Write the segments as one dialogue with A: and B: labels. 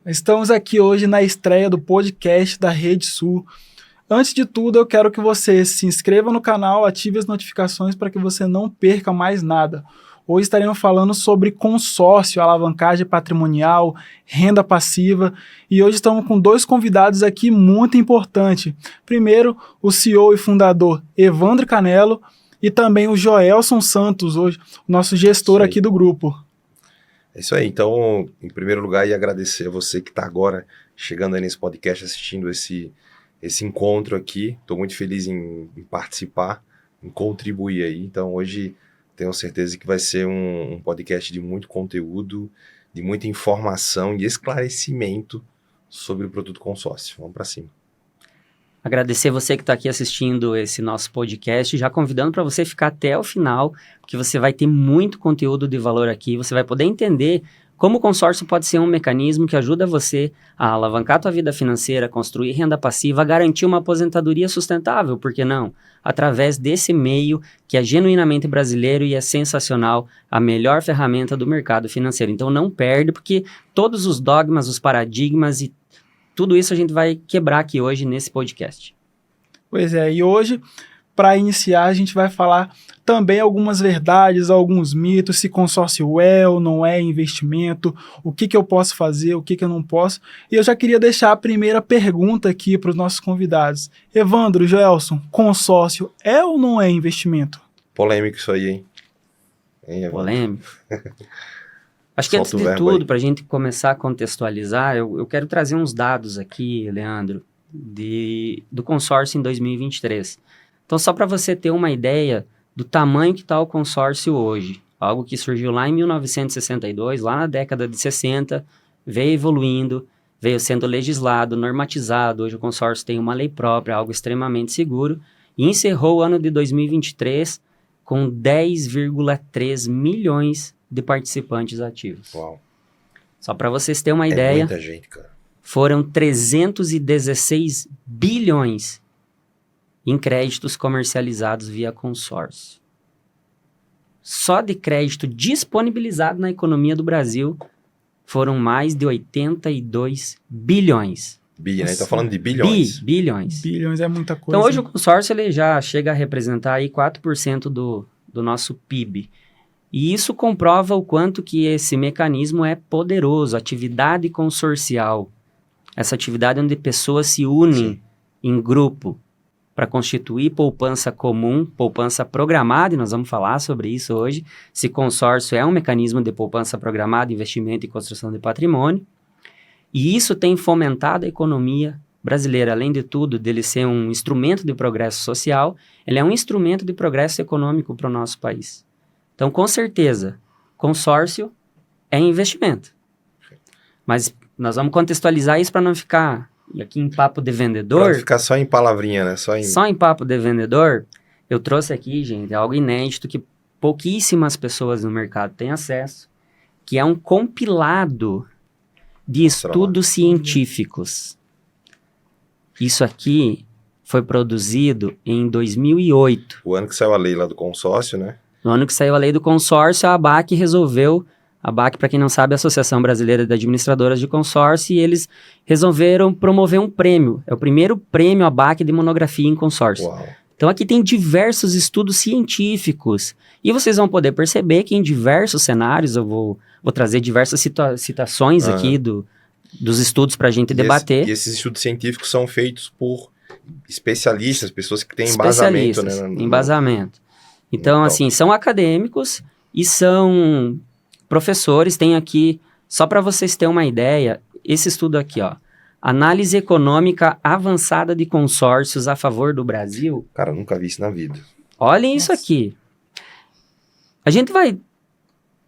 A: Estamos aqui hoje na estreia do podcast da Rede Sul. Antes de tudo, eu quero que você se inscreva no canal, ative as notificações para que você não perca mais nada. Hoje estaremos falando sobre consórcio, alavancagem patrimonial, renda passiva, e hoje estamos com dois convidados aqui muito importantes. Primeiro, o CEO e fundador Evandro Canello e também o Joelson Santos, hoje nosso gestor aqui do grupo.
B: É isso aí. Então, em primeiro lugar, ia agradecer a você que está agora chegando aí nesse podcast, assistindo esse encontro aqui. Estou muito feliz em participar, em contribuir aí. Então, hoje tenho certeza que vai ser um podcast de muito conteúdo, de muita informação e esclarecimento sobre o produto consórcio. Vamos para cima.
C: Agradecer você que está aqui assistindo esse nosso podcast, já convidando para você ficar até o final, porque você vai ter muito conteúdo de valor aqui, você vai poder entender como o consórcio pode ser um mecanismo que ajuda você a alavancar a tua vida financeira, construir renda passiva, garantir uma aposentadoria sustentável, por que não? Através desse meio que é genuinamente brasileiro e é sensacional, a melhor ferramenta do mercado financeiro. Então não perde, porque todos os dogmas, os paradigmas e tudo isso a gente vai quebrar aqui hoje nesse podcast.
A: Pois é, e hoje, para iniciar, a gente vai falar também algumas verdades, alguns mitos, se consórcio é ou não é investimento, o que eu posso fazer, o que eu não posso. E eu já queria deixar a primeira pergunta aqui para os nossos convidados. Evandro, Joelson, consórcio é ou não é investimento?
B: Polêmico isso aí, hein?
C: Polêmico. Acho que antes de tudo, para a gente começar a contextualizar, eu quero trazer uns dados aqui, Leandro, do consórcio em 2023. Então, só para você ter uma ideia do tamanho que está o consórcio hoje, algo que surgiu lá em 1962, lá na década de 60, veio evoluindo, veio sendo legislado, normatizado, hoje o consórcio tem uma lei própria, algo extremamente seguro, e encerrou o ano de 2023 com 10,3 milhões de participantes ativos.
B: Uau.
C: Só para vocês terem uma ideia,
B: muita gente, cara.
C: Foram 316 bilhões em créditos comercializados via consórcio. Só de crédito disponibilizado na economia do Brasil foram mais de 82 bilhões.
B: Né? Tá falando de bilhões.
C: Bilhões.
A: Bilhões é muita coisa.
C: Então hoje o consórcio ele já chega a representar aí 4% do nosso PIB. E isso comprova o quanto que esse mecanismo é poderoso, atividade consorcial. Essa atividade onde pessoas se unem em grupo para constituir poupança comum, poupança programada, e nós vamos falar sobre isso hoje. Esse consórcio é um mecanismo de poupança programada, investimento e construção de patrimônio. E isso tem fomentado a economia brasileira. Além de tudo, dele ser um instrumento de progresso social, ele é um instrumento de progresso econômico para o nosso país. Então, com certeza, consórcio é investimento. Mas nós vamos contextualizar isso para não ficar aqui em papo de vendedor.
B: Para não ficar só em palavrinha, né?
C: Só em papo de vendedor. Eu trouxe aqui, gente, algo inédito que pouquíssimas pessoas no mercado têm acesso, que é um compilado de estudos científicos. Isso aqui foi produzido em 2008.
B: O ano que saiu a lei lá do consórcio, né?
C: No ano que saiu a lei do consórcio, a ABAC resolveu, a ABAC, para quem não sabe, é a Associação Brasileira de Administradoras de Consórcio, e eles resolveram promover um prêmio. É o primeiro prêmio ABAC de monografia em consórcio.
B: Uau.
C: Então aqui tem diversos estudos científicos, e vocês vão poder perceber que em diversos cenários, eu vou trazer diversas citações aqui dos estudos para a gente debater.
B: E esses estudos científicos são feitos por especialistas, pessoas que têm embasamento, né?
C: Embasamento. Então, assim, são acadêmicos e são professores. Tem aqui, só para vocês terem uma ideia, esse estudo aqui, ó. Análise Econômica Avançada de Consórcios a Favor do Brasil.
B: Cara, eu nunca vi isso na vida.
C: Olhem isso aqui. A gente vai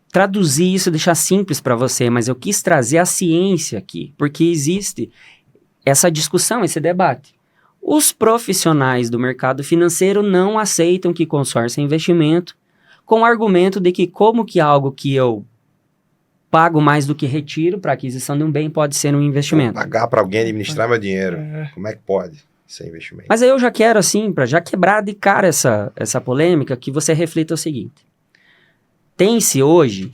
C: traduzir isso, deixar simples para você, mas eu quis trazer a ciência aqui, porque existe essa discussão, esse debate. Os profissionais do mercado financeiro não aceitam que consórcio é investimento, com o argumento de que como que algo que eu pago mais do que retiro para aquisição de um bem pode ser um investimento.
B: Pagar para alguém administrar meu dinheiro, como é que pode ser investimento?
C: Mas aí eu já quero, assim, para já quebrar de cara essa polêmica, que você reflita o seguinte. Tem-se hoje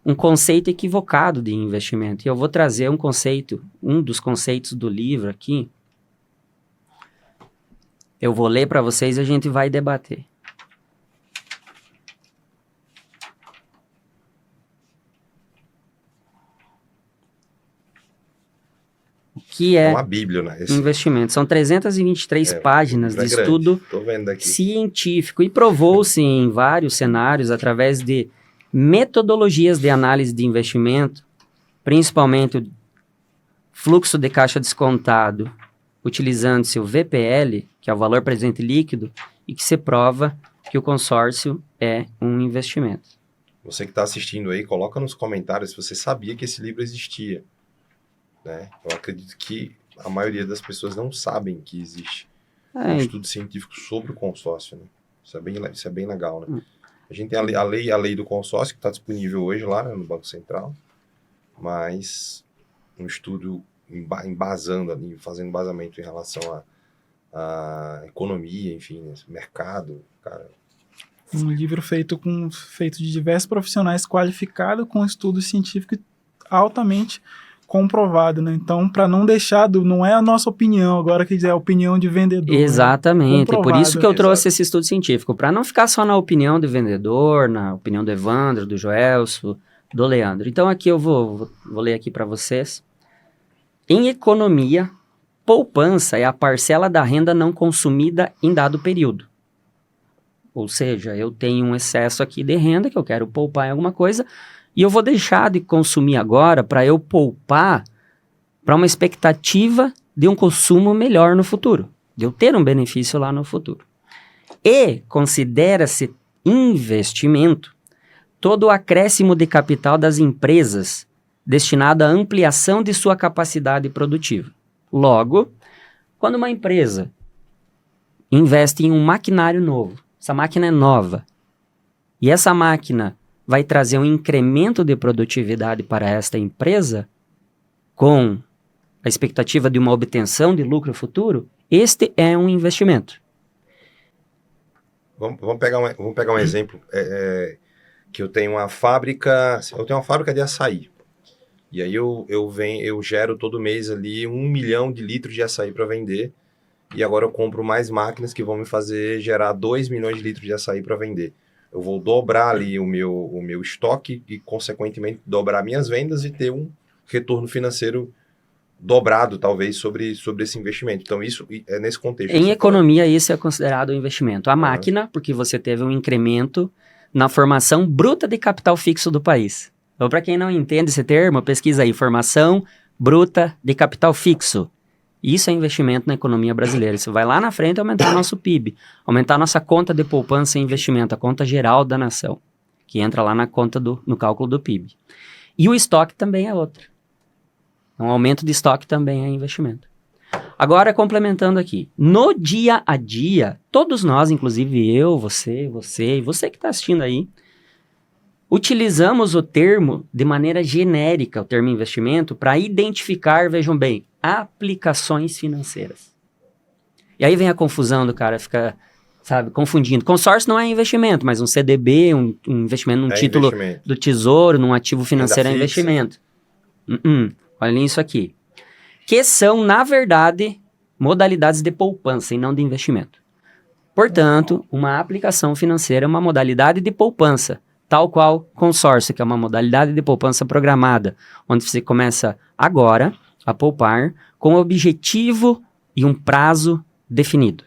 C: um conceito equivocado de investimento. E eu vou trazer um dos conceitos do livro aqui. Eu vou ler para vocês e a gente vai debater. O que é
B: uma bíblia, né?
C: investimento? São 323 páginas de estudo científico e provou-se em vários cenários através de metodologias de análise de investimento, principalmente o fluxo de caixa descontado, utilizando-se o VPL, que é o valor presente líquido, e que se prova que o consórcio é um investimento.
B: Você que está assistindo aí, coloca nos comentários se você sabia que esse livro existia. Né? Eu acredito que a maioria das pessoas não sabem que existe um estudo científico sobre o consórcio. Né? Isso é bem legal. Né? A gente tem a lei do consórcio, que está disponível hoje lá, né, no Banco Central, mas um estudo embasando ali, fazendo embasamento em relação à economia, enfim, né, mercado, cara.
A: Um livro feito de diversos profissionais qualificados com estudo científico altamente comprovado, né? Então, para não deixar, não é a nossa opinião, agora quer dizer, é a opinião de vendedor.
C: Exatamente,
A: né?
C: Por isso que eu trouxe esse estudo científico, para não ficar só na opinião do vendedor, na opinião do Evandro, do Joelso, do Leandro. Então, aqui eu vou ler aqui para vocês. Em economia, poupança é a parcela da renda não consumida em dado período. Ou seja, eu tenho um excesso aqui de renda que eu quero poupar em alguma coisa, e eu vou deixar de consumir agora para eu poupar para uma expectativa de um consumo melhor no futuro, de eu ter um benefício lá no futuro. E considera-se investimento todo o acréscimo de capital das empresas destinado à ampliação de sua capacidade produtiva. Logo, quando uma empresa investe em um maquinário novo, essa máquina é nova, e essa máquina vai trazer um incremento de produtividade para esta empresa, com a expectativa de uma obtenção de lucro futuro, este é um investimento.
B: Vamos pegar um exemplo, que eu tenho uma fábrica de açaí, e aí eu gero todo mês ali 1 milhão de litros de açaí para vender, e agora eu compro mais máquinas que vão me fazer gerar 2 milhões de litros de açaí para vender. Eu vou dobrar ali o meu estoque e, consequentemente, dobrar minhas vendas e ter um retorno financeiro dobrado, talvez, sobre esse investimento. Então, isso é nesse contexto.
C: Em economia, isso é considerado um investimento. A máquina, porque você teve um incremento na formação bruta de capital fixo do país. Então, para quem não entende esse termo, pesquisa aí, formação bruta de capital fixo. Isso é investimento na economia brasileira. Isso vai lá na frente aumentar nosso PIB, aumentar nossa conta de poupança e investimento, a conta geral da nação, que entra lá na conta no cálculo do PIB. E o estoque também é outro. Um aumento de estoque também é investimento. Agora, complementando aqui, no dia a dia, todos nós, inclusive eu, você e você que está assistindo aí, utilizamos o termo de maneira genérica, o termo investimento, para identificar, vejam bem, aplicações financeiras. E aí vem a confusão do cara, fica, sabe, confundindo. Consórcio não é investimento, mas um CDB, um investimento num título do tesouro, num ativo financeiro é investimento. Olhem isso aqui. Que são, na verdade, modalidades de poupança e não de investimento. Portanto, uma aplicação financeira é uma modalidade de poupança, tal qual consórcio, que é uma modalidade de poupança programada, onde você começa agora a poupar com objetivo e um prazo definido.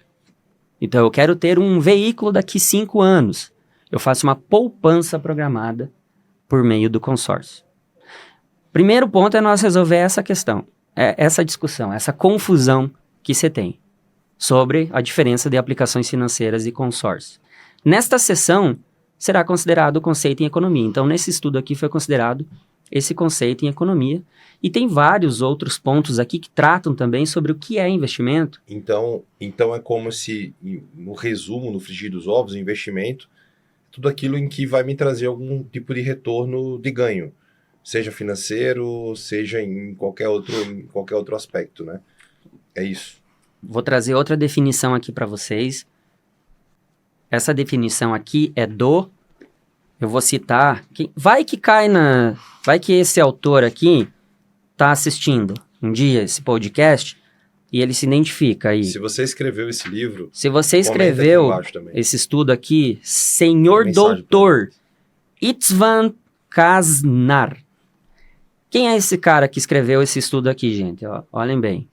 C: Então, eu quero ter um veículo daqui 5 anos. Eu faço uma poupança programada por meio do consórcio. Primeiro ponto é nós resolver essa questão, essa discussão, essa confusão que você tem sobre a diferença de aplicações financeiras e consórcio. Nesta sessão, será considerado o conceito em economia. Então, nesse estudo aqui foi considerado esse conceito em economia. E tem vários outros pontos aqui que tratam também sobre o que é investimento.
B: Então é como se, no resumo, no frigir dos ovos, o investimento, tudo aquilo em que vai me trazer algum tipo de retorno de ganho. Seja financeiro, seja em qualquer outro aspecto, né? É isso.
C: Vou trazer outra definição aqui para vocês. Essa definição aqui é do eu vou citar, vai que esse autor aqui está assistindo um dia esse podcast e ele se identifica aí.
B: Se você escreveu esse livro,
C: se você escreveu esse estudo aqui, Senhor Doutor István Kacsnar. Quem é esse cara que escreveu esse estudo aqui, gente? Ó, olhem bem.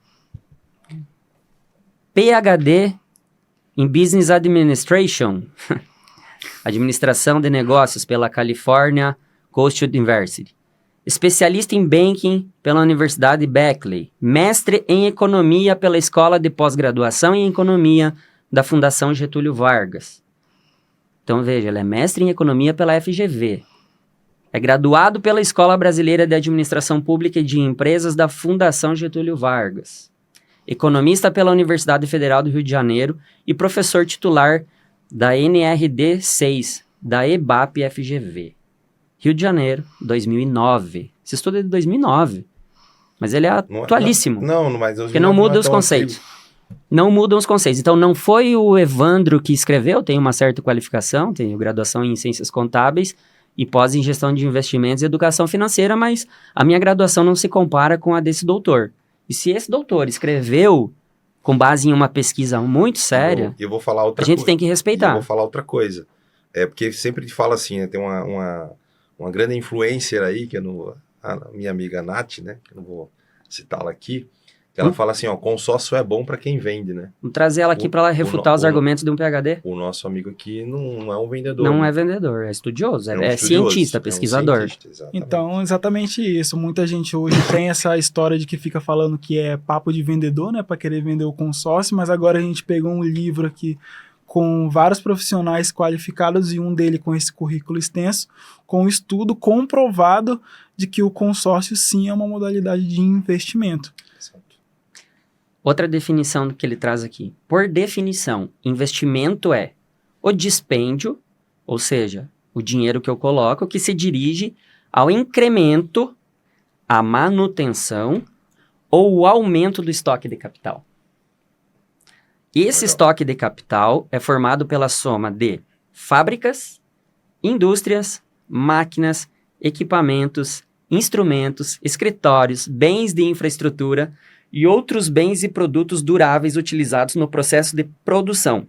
C: PhD em Business Administration, Administração de Negócios pela California Coast University. Especialista em Banking pela Universidade Berkeley. Mestre em Economia pela Escola de Pós-Graduação em Economia da Fundação Getúlio Vargas. Então, veja, ele é mestre em Economia pela FGV. É graduado pela Escola Brasileira de Administração Pública e de Empresas da Fundação Getúlio Vargas. Economista pela Universidade Federal do Rio de Janeiro e professor titular da NRD 6, da EBAP-FGV. Rio de Janeiro, 2009. Esse estudo é de 2009, mas ele é atualíssimo.
B: Mas
C: porque não muda os conceitos. Não mudam os conceitos. Então, não foi o Evandro que escreveu, tem uma certa qualificação, tenho graduação em Ciências Contábeis e pós em Gestão de Investimentos e Educação Financeira, mas a minha graduação não se compara com a desse doutor. E se esse doutor escreveu com base em uma pesquisa muito séria,
B: eu vou falar outra
C: a gente tem que respeitar.
B: Eu vou falar outra coisa. Porque sempre fala assim, né, tem uma grande influencer aí, que a minha amiga Nath, né, que eu não vou citá-la aqui, que ela fala assim, ó, consórcio é bom para quem vende, né?
C: Vamos trazer ela aqui para ela refutar os argumentos de um PhD.
B: O nosso amigo aqui não é um vendedor.
C: Não
B: né?
C: é vendedor, é estudioso, é cientista, pesquisador.
B: É um cientista,
A: então, exatamente isso. Muita gente hoje tem essa história de que fica falando que é papo de vendedor, né, para querer vender o consórcio, mas agora a gente pegou um livro aqui com vários profissionais qualificados e um dele com esse currículo extenso, com um estudo comprovado de que o consórcio sim é uma modalidade de investimento.
C: Outra definição que ele traz aqui. Por definição, investimento é o dispêndio, ou seja, o dinheiro que eu coloco, que se dirige ao incremento, à manutenção ou o aumento do estoque de capital. Esse estoque de capital é formado pela soma de fábricas, indústrias, máquinas, equipamentos, instrumentos, escritórios, bens de infraestrutura e outros bens e produtos duráveis utilizados no processo de produção.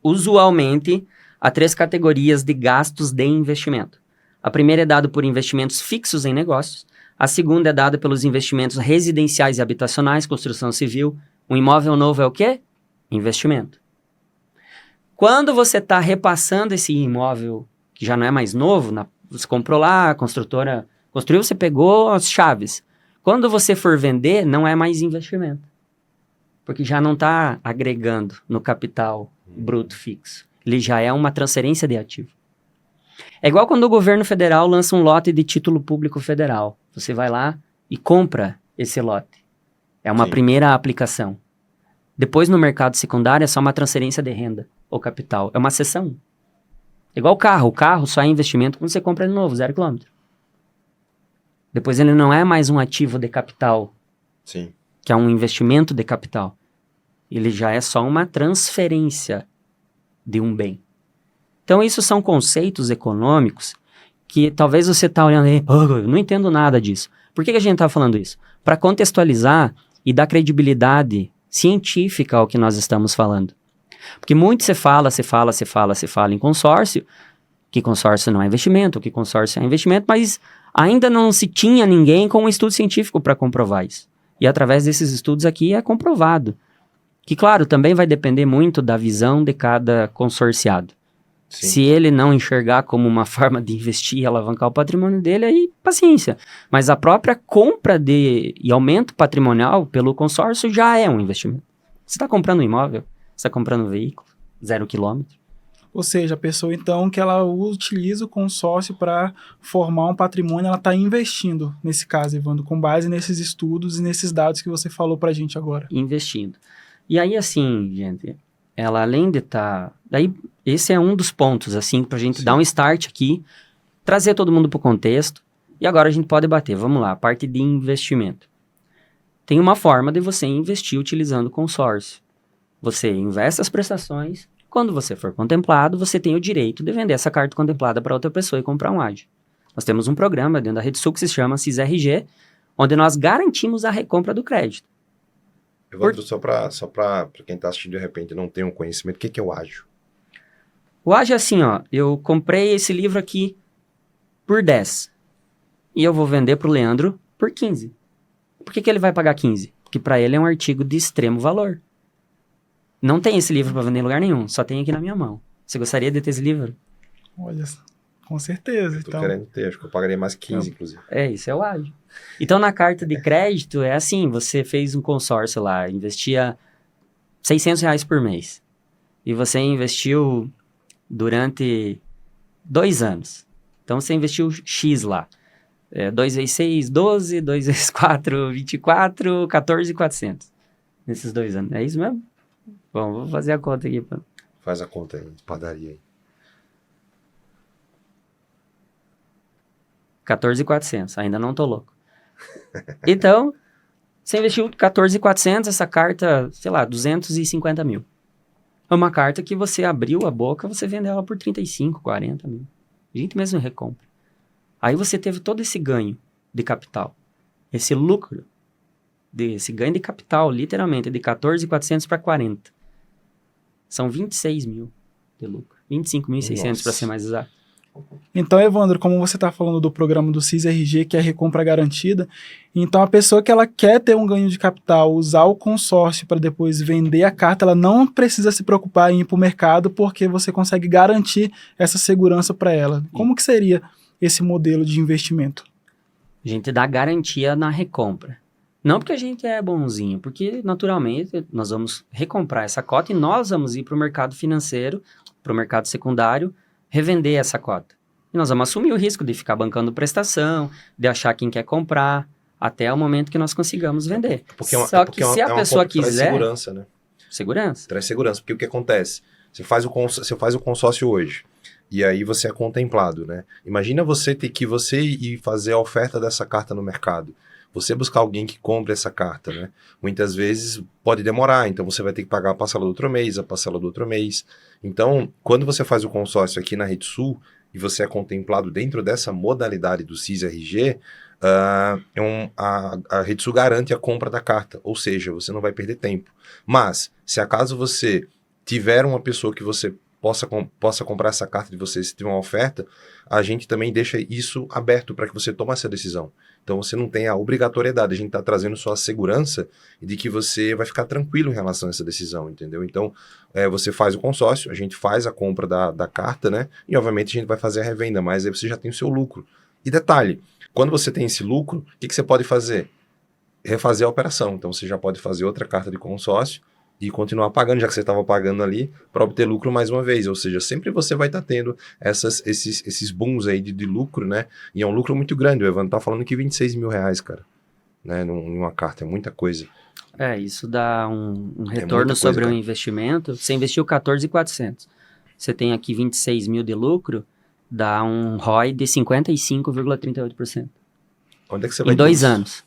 C: Usualmente, há 3 categorias de gastos de investimento. A primeira é dada por investimentos fixos em negócios, a segunda é dada pelos investimentos residenciais e habitacionais, construção civil. Um imóvel novo é o quê? Investimento. Quando você está repassando esse imóvel, que já não é mais novo, você comprou lá, a construtora construiu, você pegou as chaves. Quando você for vender, não é mais investimento. Porque já não está agregando no capital bruto fixo. Ele já é uma transferência de ativo. É igual quando o governo federal lança um lote de título público federal. Você vai lá e compra esse lote. É uma primeira aplicação. Depois, no mercado secundário, é só uma transferência de renda ou capital. É uma cessão. É igual o carro. O carro só é investimento quando você compra ele novo, 0 km. Depois ele não é mais um ativo de capital,
B: Sim.
C: que é um investimento de capital. Ele já é só uma transferência de um bem. Então, isso são conceitos econômicos que talvez você está olhando aí, eu não entendo nada disso. Por que a gente está falando isso? Para contextualizar e dar credibilidade científica ao que nós estamos falando. Porque muito se fala em consórcio, que consórcio não é investimento, que consórcio é investimento, mas ainda não se tinha ninguém com um estudo científico para comprovar isso. E através desses estudos aqui é comprovado. Que, claro, também vai depender muito da visão de cada consorciado.
B: Sim.
C: Se ele não enxergar como uma forma de investir e alavancar o patrimônio dele, aí paciência. Mas a própria compra e aumento patrimonial pelo consórcio já é um investimento. Você está comprando um imóvel, você está comprando um veículo, 0 km.
A: Ou seja, a pessoa, então, que ela utiliza o consórcio para formar um patrimônio, ela está investindo, nesse caso, Evandro, com base nesses estudos e nesses dados que você falou para a gente agora.
C: Investindo. E aí, assim, gente, ela além de estar... Daí, esse é um dos pontos, assim, para a gente dar um start aqui, trazer todo mundo para o contexto, e agora a gente pode debater. Vamos lá, a parte de investimento. Tem uma forma de você investir utilizando consórcio. Você investe as prestações Quando você for contemplado, você tem o direito de vender essa carta contemplada para outra pessoa e comprar um ágio. Nós temos um programa dentro da RedSul que se chama CIS-RG, onde nós garantimos a recompra do crédito.
B: Evandro, só para quem está assistindo de repente não tem um conhecimento, o que é o ágio?
C: O ágio é assim, ó, eu comprei esse livro aqui por 10 e eu vou vender para o Leandro por 15. Por que ele vai pagar 15? Porque para ele é um artigo de extremo valor. Não tem esse livro para vender em lugar nenhum, só tem aqui na minha mão. Você gostaria de ter esse livro?
A: Olha, com certeza.
B: Estou querendo ter, acho que eu pagaria mais 15, inclusive.
C: Isso é o ágio. Então, na carta de crédito, é assim, você fez um consórcio lá, investia R$600 por mês. E você investiu durante 2 anos. Então, você investiu X lá. 2 vezes 6, 12, 2 vezes 4, 24, 14.400. Nesses 2 anos. É isso mesmo? Bom, vou fazer a conta aqui.
B: Faz a conta aí, padaria aí.
C: 14.400, ainda não tô louco. Então, você investiu 14.400, essa carta, sei lá, 250 mil. É uma carta que você abriu a boca, você vendeu ela por 35, 40 mil. A gente mesmo recompra. Aí você teve todo esse ganho de capital. Esse lucro, esse ganho de capital, literalmente, de 14.400 para 40. São 26 mil de lucro. 25.600 para ser mais exato.
A: Então, Evandro, como você está falando do programa do CIS-RG, que é a recompra garantida, então a pessoa que ela quer ter um ganho de capital, usar o consórcio para depois vender a carta, ela não precisa se preocupar em ir para o mercado, porque você consegue garantir essa segurança para ela. Como que seria esse modelo de investimento?
C: A gente dá garantia na recompra. Não porque a gente é bonzinho, porque naturalmente nós vamos recomprar essa cota e nós vamos ir para o mercado financeiro, para o mercado secundário, revender essa cota. E nós vamos assumir o risco de ficar bancando prestação, de achar quem quer comprar, até o momento que nós consigamos vender. Só que se a pessoa quiser...
B: Traz segurança, né?
C: Segurança.
B: Traz segurança, porque o que acontece? Você faz o consórcio hoje, e aí você é contemplado, né? Imagina você ir fazer a oferta dessa carta no mercado. Você buscar alguém que compre essa carta, né? Muitas vezes pode demorar, então você vai ter que pagar a parcela do outro mês, a parcela do outro mês. Então, quando você faz o consórcio aqui na RedSul e você é contemplado dentro dessa modalidade do CIS-RG, a RedSul garante a compra da carta, ou seja, você não vai perder tempo. Mas, se acaso você tiver uma pessoa que você possa comprar essa carta de você, se tiver uma oferta, a gente também deixa isso aberto para que você tome essa decisão. Então você não tem a obrigatoriedade, a gente está trazendo só a segurança de que você vai ficar tranquilo em relação a essa decisão, entendeu? Então você faz o consórcio, a gente faz a compra da carta, né? E obviamente a gente vai fazer a revenda, mas aí você já tem o seu lucro. E detalhe, quando você tem esse lucro, o que você pode fazer? Refazer a operação. Então você já pode fazer outra carta de consórcio e continuar pagando, já que você estava pagando ali, para obter lucro mais uma vez. Ou seja, sempre você vai estar tendo esses booms aí de lucro, né? E é um lucro muito grande. O Evandro tá falando que R$26 mil, cara, né? Numa carta, é muita coisa.
C: Isso dá um retorno sobre o investimento. Você investiu 14.400. Você tem aqui 26 mil de lucro, dá um ROI de 55,38%.
B: Onde é que você vai
C: em 2 anos.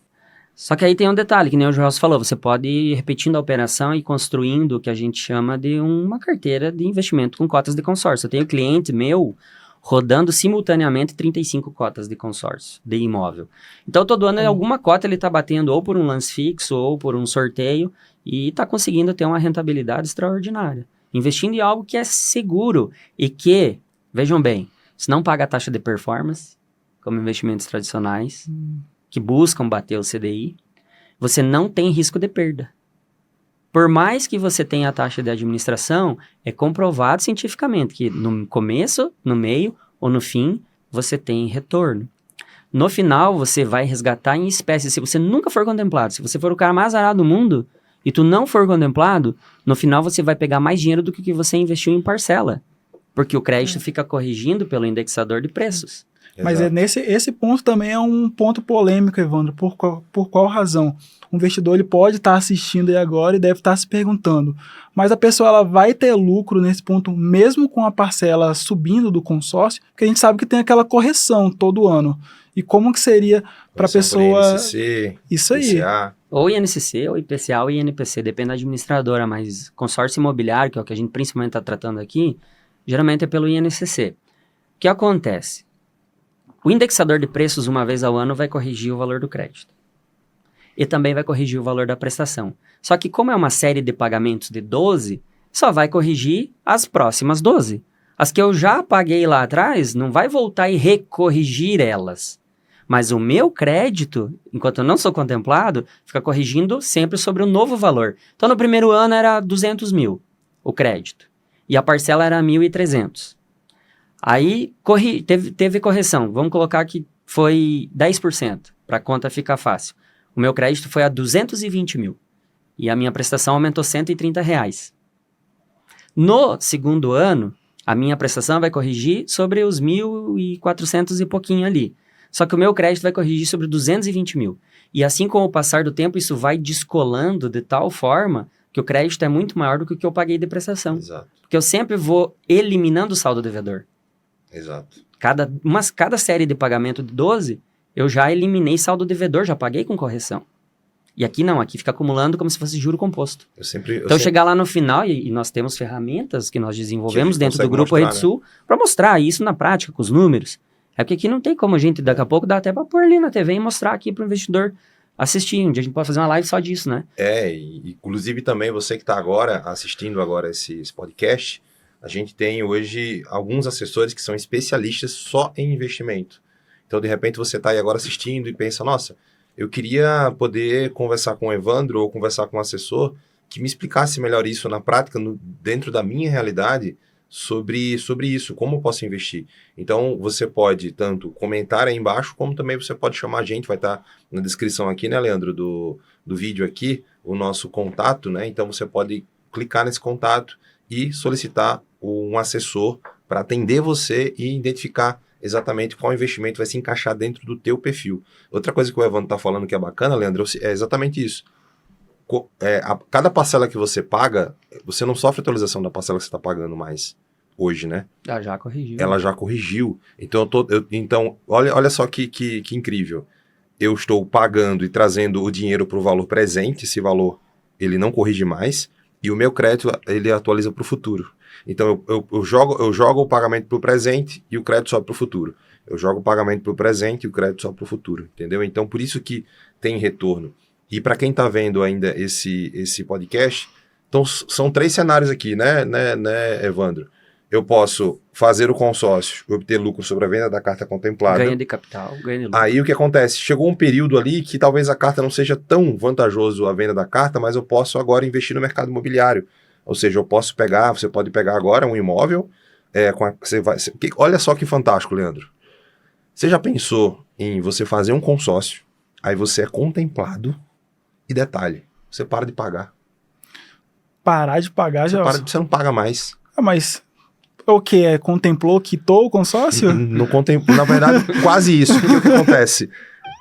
C: Só que aí tem um detalhe, que nem o Joelson falou, você pode ir repetindo a operação e construindo o que a gente chama de uma carteira de investimento com cotas de consórcio. Eu tenho cliente meu rodando simultaneamente 35 cotas de consórcio, de imóvel. Então, todo ano, alguma cota ele está batendo ou por um lance fixo ou por um sorteio e está conseguindo ter uma rentabilidade extraordinária. Investindo em algo que é seguro e que, vejam bem, se não paga a taxa de performance, como investimentos tradicionais, que buscam bater o CDI, você não tem risco de perda. Por mais que você tenha a taxa de administração, é comprovado cientificamente que no começo, no meio ou no fim, você tem retorno. No final, você vai resgatar em espécie. Se você nunca for contemplado, se você for o cara mais azarado do mundo e tu não for contemplado, no final você vai pegar mais dinheiro do que você investiu em parcela. Porque o crédito fica corrigindo pelo indexador de preços.
A: Mas esse ponto também é um ponto polêmico, Evandro. Por qual razão? O investidor ele pode estar assistindo aí agora e deve estar se perguntando, mas a pessoa ela vai ter lucro nesse ponto mesmo com a parcela subindo do consórcio? Porque a gente sabe que tem aquela correção todo ano. E como que seria para a pessoa...
B: INCC,
A: Isso aí.
B: IPCA.
C: Ou INCC, ou IPCA, ou INPC, depende da administradora, mas consórcio imobiliário, que é o que a gente principalmente está tratando aqui, geralmente é pelo INCC. O que acontece? O indexador de preços, uma vez ao ano, vai corrigir o valor do crédito. E também vai corrigir o valor da prestação. Só que como é uma série de pagamentos de 12, só vai corrigir as próximas 12. As que eu já paguei lá atrás, não vai voltar e recorrigir elas. Mas o meu crédito, enquanto eu não sou contemplado, fica corrigindo sempre sobre o novo valor. Então, no primeiro ano era 200 mil o crédito. E a parcela era 1.300. Aí teve correção. Vamos colocar que foi 10%, para a conta ficar fácil. O meu crédito foi a 220 mil. E a minha prestação aumentou R$130. No segundo ano, a minha prestação vai corrigir sobre os 1.400 e pouquinho ali. Só que o meu crédito vai corrigir sobre 220 mil. E assim com o passar do tempo, isso vai descolando de tal forma que o crédito é muito maior do que o que eu paguei de prestação.
B: Exato.
C: Porque eu sempre vou eliminando o saldo devedor.
B: Exato.
C: Cada série de pagamento de 12, eu já eliminei saldo devedor, já paguei com correção. E aqui não, aqui fica acumulando como se fosse juro composto. Então chegar lá no final, e nós temos ferramentas que nós desenvolvemos dentro do Grupo Rede Sul, para mostrar isso na prática, com os números. É porque aqui não tem como a gente, daqui a pouco, dá até para pôr ali na TV e mostrar aqui para o investidor assistir. Um dia a gente pode fazer uma live só disso, né?
B: Inclusive também você que está agora assistindo agora esse podcast, a gente tem hoje alguns assessores que são especialistas só em investimento. Então, de repente, você está aí agora assistindo e pensa, nossa, eu queria poder conversar com o Evandro ou conversar com um assessor que me explicasse melhor isso na prática, dentro da minha realidade, sobre isso, como eu posso investir. Então, você pode tanto comentar aí embaixo, como também você pode chamar a gente, vai estar na descrição aqui, né, Leandro, do vídeo aqui, o nosso contato, né? Então, você pode clicar nesse contato e solicitar um assessor para atender você e identificar exatamente qual investimento vai se encaixar dentro do teu perfil. Outra coisa que o Evandro está falando que é bacana, Leandro, é exatamente isso. Cada parcela que você paga, você não sofre atualização da parcela que você está pagando mais hoje, né?
C: Ela já corrigiu.
B: Ela já corrigiu. Então, então olha só que incrível. Eu estou pagando e trazendo o dinheiro para o valor presente, esse valor ele não corrige mais, e o meu crédito ele atualiza para o futuro. Então, eu jogo o pagamento para o presente e o crédito sobe para o futuro. Eu jogo o pagamento para o presente e o crédito sobe para o futuro, entendeu? Então, por isso que tem retorno. E para quem está vendo ainda esse podcast, então, são 3 cenários aqui, né, Evandro? Eu posso fazer o consórcio, obter lucro sobre a venda da carta contemplada.
C: Ganho de capital, ganho de lucro.
B: Aí o que acontece? Chegou um período ali que talvez a carta não seja tão vantajoso a venda da carta, mas eu posso agora investir no mercado imobiliário. Ou seja, eu posso pegar, você pode pegar agora um imóvel, olha só que fantástico, Leandro. Você já pensou em você fazer um consórcio, aí você é contemplado, e detalhe, você para de pagar.
A: Parar de pagar, já...
B: Você não paga mais.
A: Mas o que? Contemplou, quitou o consórcio?
B: Não contemplou, na verdade, quase isso. Porque o que acontece?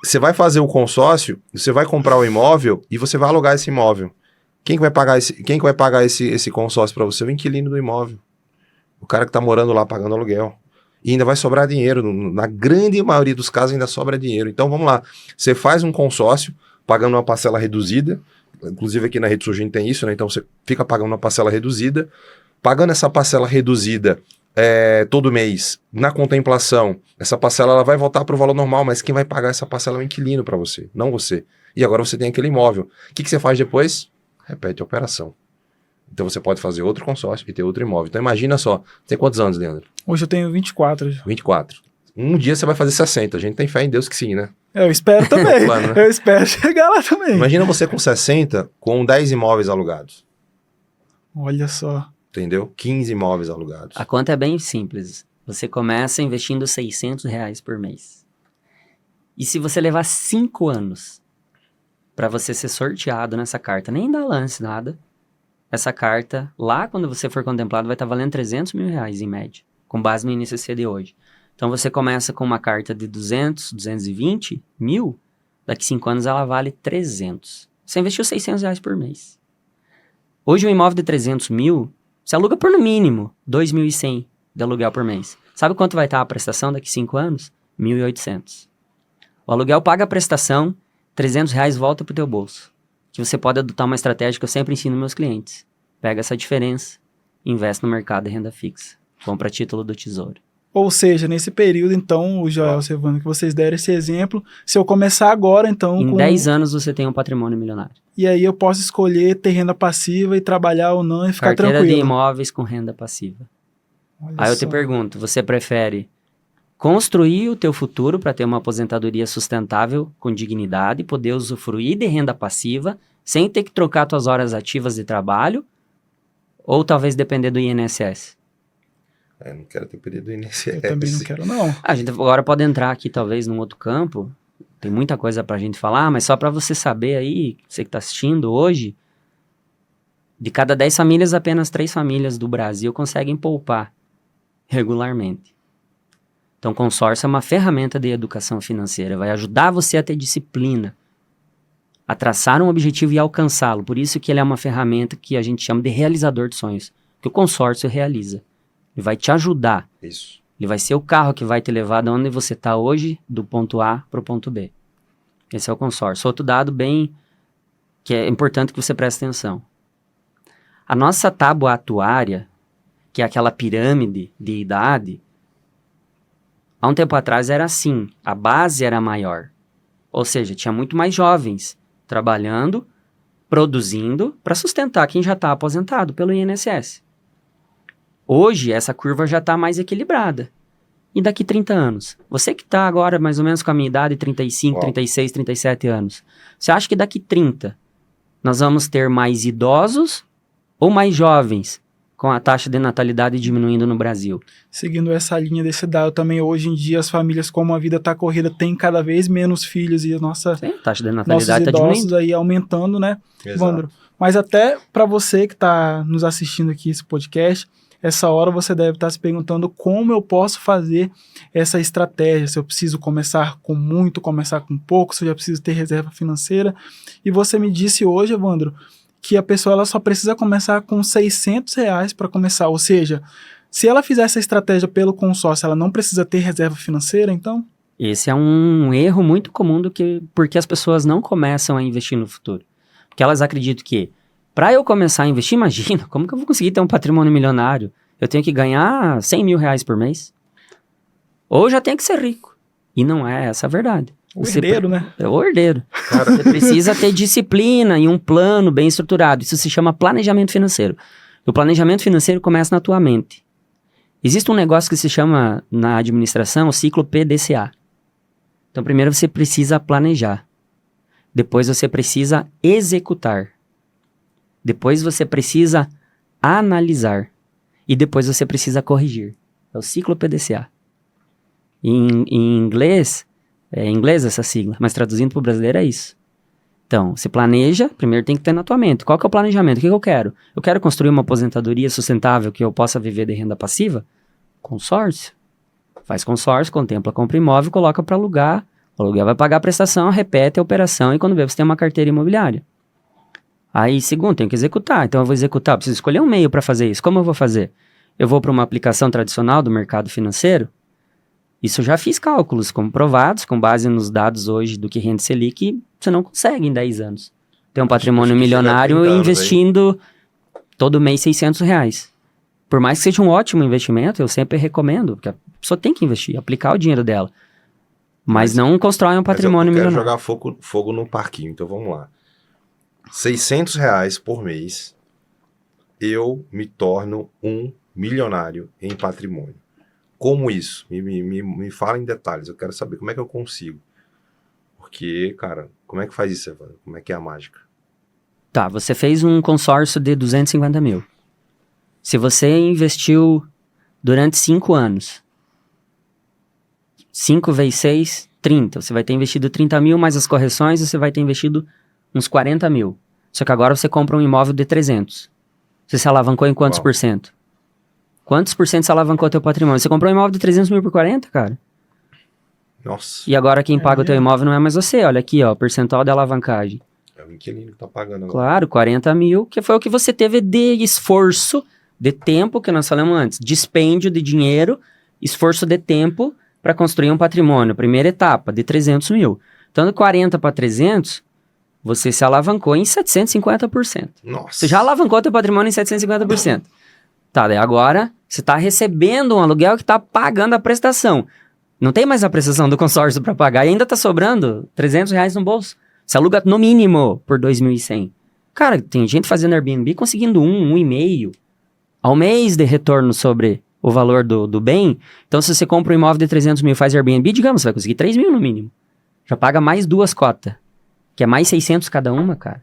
B: Você vai fazer o consórcio, você vai comprar o imóvel e você vai alugar esse imóvel. Quem que vai pagar esse consórcio para você? O inquilino do imóvel. O cara que está morando lá pagando aluguel. E ainda vai sobrar dinheiro. Na grande maioria dos casos ainda sobra dinheiro. Então vamos lá. Você faz um consórcio pagando uma parcela reduzida. Inclusive aqui na Rede Sul a gente tem isso, né? Então você fica pagando uma parcela reduzida. Pagando essa parcela reduzida todo mês na contemplação, essa parcela ela vai voltar para o valor normal, mas quem vai pagar essa parcela é o inquilino para você, não você. E agora você tem aquele imóvel. O que você faz depois? Repete a operação. Então você pode fazer outro consórcio e ter outro imóvel. Então imagina só, você tem quantos anos, Leandro?
A: Hoje eu tenho 24.
B: 24. Um dia você vai fazer 60. A gente tem fé em Deus que sim, né?
A: Eu espero também.
B: Plano, né?
A: Eu espero chegar lá também.
B: Imagina você com 60, com 10 imóveis alugados.
A: Olha só.
B: Entendeu? 15 imóveis alugados.
C: A conta é bem simples. Você começa investindo R$600 por mês. E se você levar 5 anos para você ser sorteado nessa carta, nem dá lance, nada, essa carta, lá quando você for contemplado, vai estar valendo R$300 mil em média, com base no INCC de hoje. Então você começa com uma carta de 200, 220 mil, daqui 5 anos ela vale 300. Você investiu R$600 por mês. Hoje um imóvel de 300 mil, você aluga por no mínimo 2.100 de aluguel por mês. Sabe quanto vai estar a prestação daqui 5 anos? 1.800. O aluguel paga a prestação, R$300 volta pro teu bolso. Que você pode adotar uma estratégia que eu sempre ensino meus clientes. Pega essa diferença, investe no mercado de renda fixa. Compra título do Tesouro.
A: Ou seja, nesse período, então, o Joel, Evandro, que vocês deram esse exemplo, se eu começar agora, então...
C: Em 10 anos você tem um patrimônio milionário.
A: E aí eu posso escolher ter renda passiva e trabalhar ou não e ficar
C: Carteira
A: tranquilo.
C: de imóveis com renda passiva.
A: Olha
C: Aí eu
A: só.
C: te pergunto, você prefere construir o teu futuro para ter uma aposentadoria sustentável, com dignidade, poder usufruir de renda passiva, sem ter que trocar tuas horas ativas de trabalho, ou talvez depender do INSS?
B: Eu não quero depender do INSS.
A: Eu também não quero, não.
C: A gente agora pode entrar aqui talvez num outro campo, tem muita coisa pra gente falar, mas só para você saber aí, você que tá assistindo hoje, de cada 10 famílias, apenas 3 famílias do Brasil conseguem poupar regularmente. Então, o consórcio é uma ferramenta de educação financeira, vai ajudar você a ter disciplina, a traçar um objetivo e alcançá-lo. Por isso que ele é uma ferramenta que a gente chama de realizador de sonhos, que o consórcio realiza. Ele vai te ajudar.
B: Isso.
C: Ele vai ser o carro que vai te levar de onde você está hoje, do ponto A para o ponto B. Esse é o consórcio. Outro dado bem que é importante que você preste atenção. A nossa tábua atuária, que é aquela pirâmide de idade, há um tempo atrás era assim, a base era maior. Ou seja, tinha muito mais jovens trabalhando, produzindo, para sustentar quem já está aposentado pelo INSS. Hoje, essa curva já está mais equilibrada. E daqui 30 anos? Você que está agora mais ou menos com a minha idade, 35, 36, 37 anos. Você acha que daqui 30 nós vamos ter mais idosos ou mais jovens com a taxa de natalidade diminuindo no Brasil?
A: Seguindo essa linha desse dado também, hoje em dia as famílias, como a vida está corrida, têm cada vez menos filhos e a nossa,
C: Sim, a taxa de
A: nossos
C: natalidade está
A: idosos
C: diminuindo.
A: aí aumentando, né, Evandro? Mas até para você que está nos assistindo aqui esse podcast, essa hora você deve estar se perguntando como eu posso fazer essa estratégia, se eu preciso começar com muito, começar com pouco, se eu já preciso ter reserva financeira. E você me disse hoje, Evandro, que a pessoa ela só precisa começar com R$600 para começar, ou seja, se ela fizer essa estratégia pelo consórcio, ela não precisa ter reserva financeira, então?
C: Esse é um erro muito comum porque as pessoas não começam a investir no futuro. Porque elas acreditam que, para eu começar a investir, imagina, como que eu vou conseguir ter um patrimônio milionário? Eu tenho que ganhar R$100 mil por mês? Ou eu já tenho que ser rico? E não é essa a verdade.
A: O herdeiro, né?
C: É o herdeiro. Você precisa ter disciplina e um plano bem estruturado. Isso se chama planejamento financeiro. O planejamento financeiro começa na tua mente. Existe um negócio que se chama, na administração, o ciclo PDCA. Então, primeiro você precisa planejar. Depois você precisa executar. Depois você precisa analisar. E depois você precisa corrigir. É o ciclo PDCA. Em inglês, é em inglês essa sigla, mas traduzindo para o brasileiro é isso. Então, se planeja, primeiro tem que ter na tua mente. Qual que é o planejamento? O que eu quero? Eu quero construir uma aposentadoria sustentável que eu possa viver de renda passiva? Consórcio. Faz consórcio, contempla, compra imóvel, coloca para alugar. O aluguel vai pagar a prestação, repete a operação e quando vê, você tem uma carteira imobiliária. Aí, segundo, tenho que executar. Então, eu vou executar. Preciso escolher um meio para fazer isso. Como eu vou fazer? Eu vou para uma aplicação tradicional do mercado financeiro? Isso eu já fiz cálculos comprovados, com base nos dados hoje do que rende Selic, você não consegue em 10 anos. Ter um patrimônio milionário investindo todo mês R$600. Por mais que seja um ótimo investimento, eu sempre recomendo, porque a pessoa tem que investir, aplicar o dinheiro dela. Mas não constrói um patrimônio milionário.
B: Eu quero jogar fogo no parquinho, então vamos lá. R$600 por mês, eu me torno um milionário em patrimônio. Como isso? Me fala em detalhes, eu quero saber como é que eu consigo. Porque, cara, como é que faz isso, Evandro? Como é que é a mágica?
C: Tá, você fez um consórcio de 250 mil. Se você investiu durante 5 anos, 5 vezes 6, 30. Você vai ter investido 30 mil mais as correções, você vai ter investido uns 40 mil. Só que agora você compra um imóvel de 300. Você se alavancou em quantos por cento? Quantos por cento você alavancou teu patrimônio? Você comprou um imóvel de 300 mil por 40, cara?
B: Nossa.
C: E agora quem paga o teu imóvel não é mais você. Olha aqui, ó, percentual de alavancagem.
B: É o inquilino que tá pagando agora.
C: Claro, 40 mil, que foi o que você teve de esforço, de tempo, que nós falamos antes. Dispêndio de dinheiro, esforço de tempo para construir um patrimônio, primeira etapa, de 300 mil. Então, de 40 para 300, você se alavancou em 750%.
B: Nossa.
C: Você já alavancou teu patrimônio em 750%. Tá, daí agora você está recebendo um aluguel que está pagando a prestação. Não tem mais a prestação do consórcio para pagar e ainda está sobrando R$300 no bolso. Você aluga no mínimo por 2.100. Cara, tem gente fazendo Airbnb conseguindo 1,5 ao mês de retorno sobre o valor do bem. Então, se você compra um imóvel de 300 mil e faz Airbnb, digamos, você vai conseguir 3 mil no mínimo. Já paga mais 2 cotas, que é mais 600 cada uma, cara.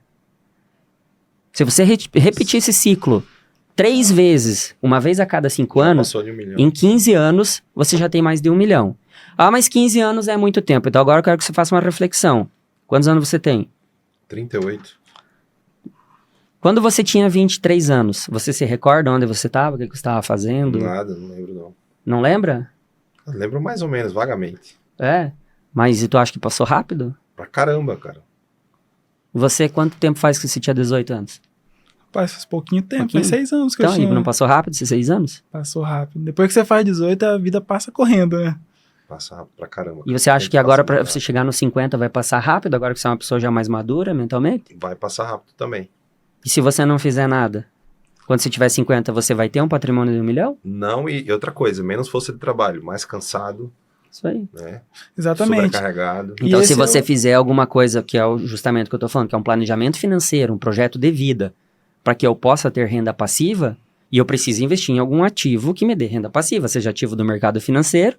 C: Se você repetir esse ciclo 3 vezes, uma vez a cada 5 anos,
B: Passou de 1 milhão.
C: em 15 anos, você já tem mais de 1 milhão. Ah, mas 15 anos é muito tempo. Então, agora eu quero que você faça uma reflexão. Quantos anos você tem?
B: 38.
C: Quando você tinha 23 anos, você se recorda onde você estava, o que você estava fazendo?
B: Nada, não lembro não.
C: Não lembra?
B: Eu lembro mais ou menos, vagamente.
C: É. Mas e tu acha que passou rápido?
B: Pra caramba, cara.
C: Você, quanto tempo faz que você tinha 18 anos?
A: Rapaz, faz pouquinho tempo,
C: Pouquinho?
A: faz 6 anos que
C: Então,
A: eu tinha.
C: e não passou rápido esses 6 anos?
A: Passou rápido. Depois que você faz 18, a vida passa correndo, né?
B: Passa rápido pra caramba.
C: E você acha que agora, pra
B: Passa
C: você chegar nos 50, vai passar rápido, agora que você é uma pessoa já mais madura mentalmente?
B: Vai passar rápido também.
C: E se você não fizer nada? Quando você tiver 50, você vai ter um patrimônio de 1 milhão?
B: Não, e outra coisa, menos força de trabalho, mais cansado,
C: Isso aí.
B: né?
A: Exatamente.
B: Sobrecarregado.
A: E
C: Então,
A: esse
C: se você fizer alguma coisa, que é justamente o que eu tô falando, que é um planejamento financeiro, um projeto de vida, para que eu possa ter renda passiva, e eu preciso investir em algum ativo que me dê renda passiva, seja ativo do mercado financeiro,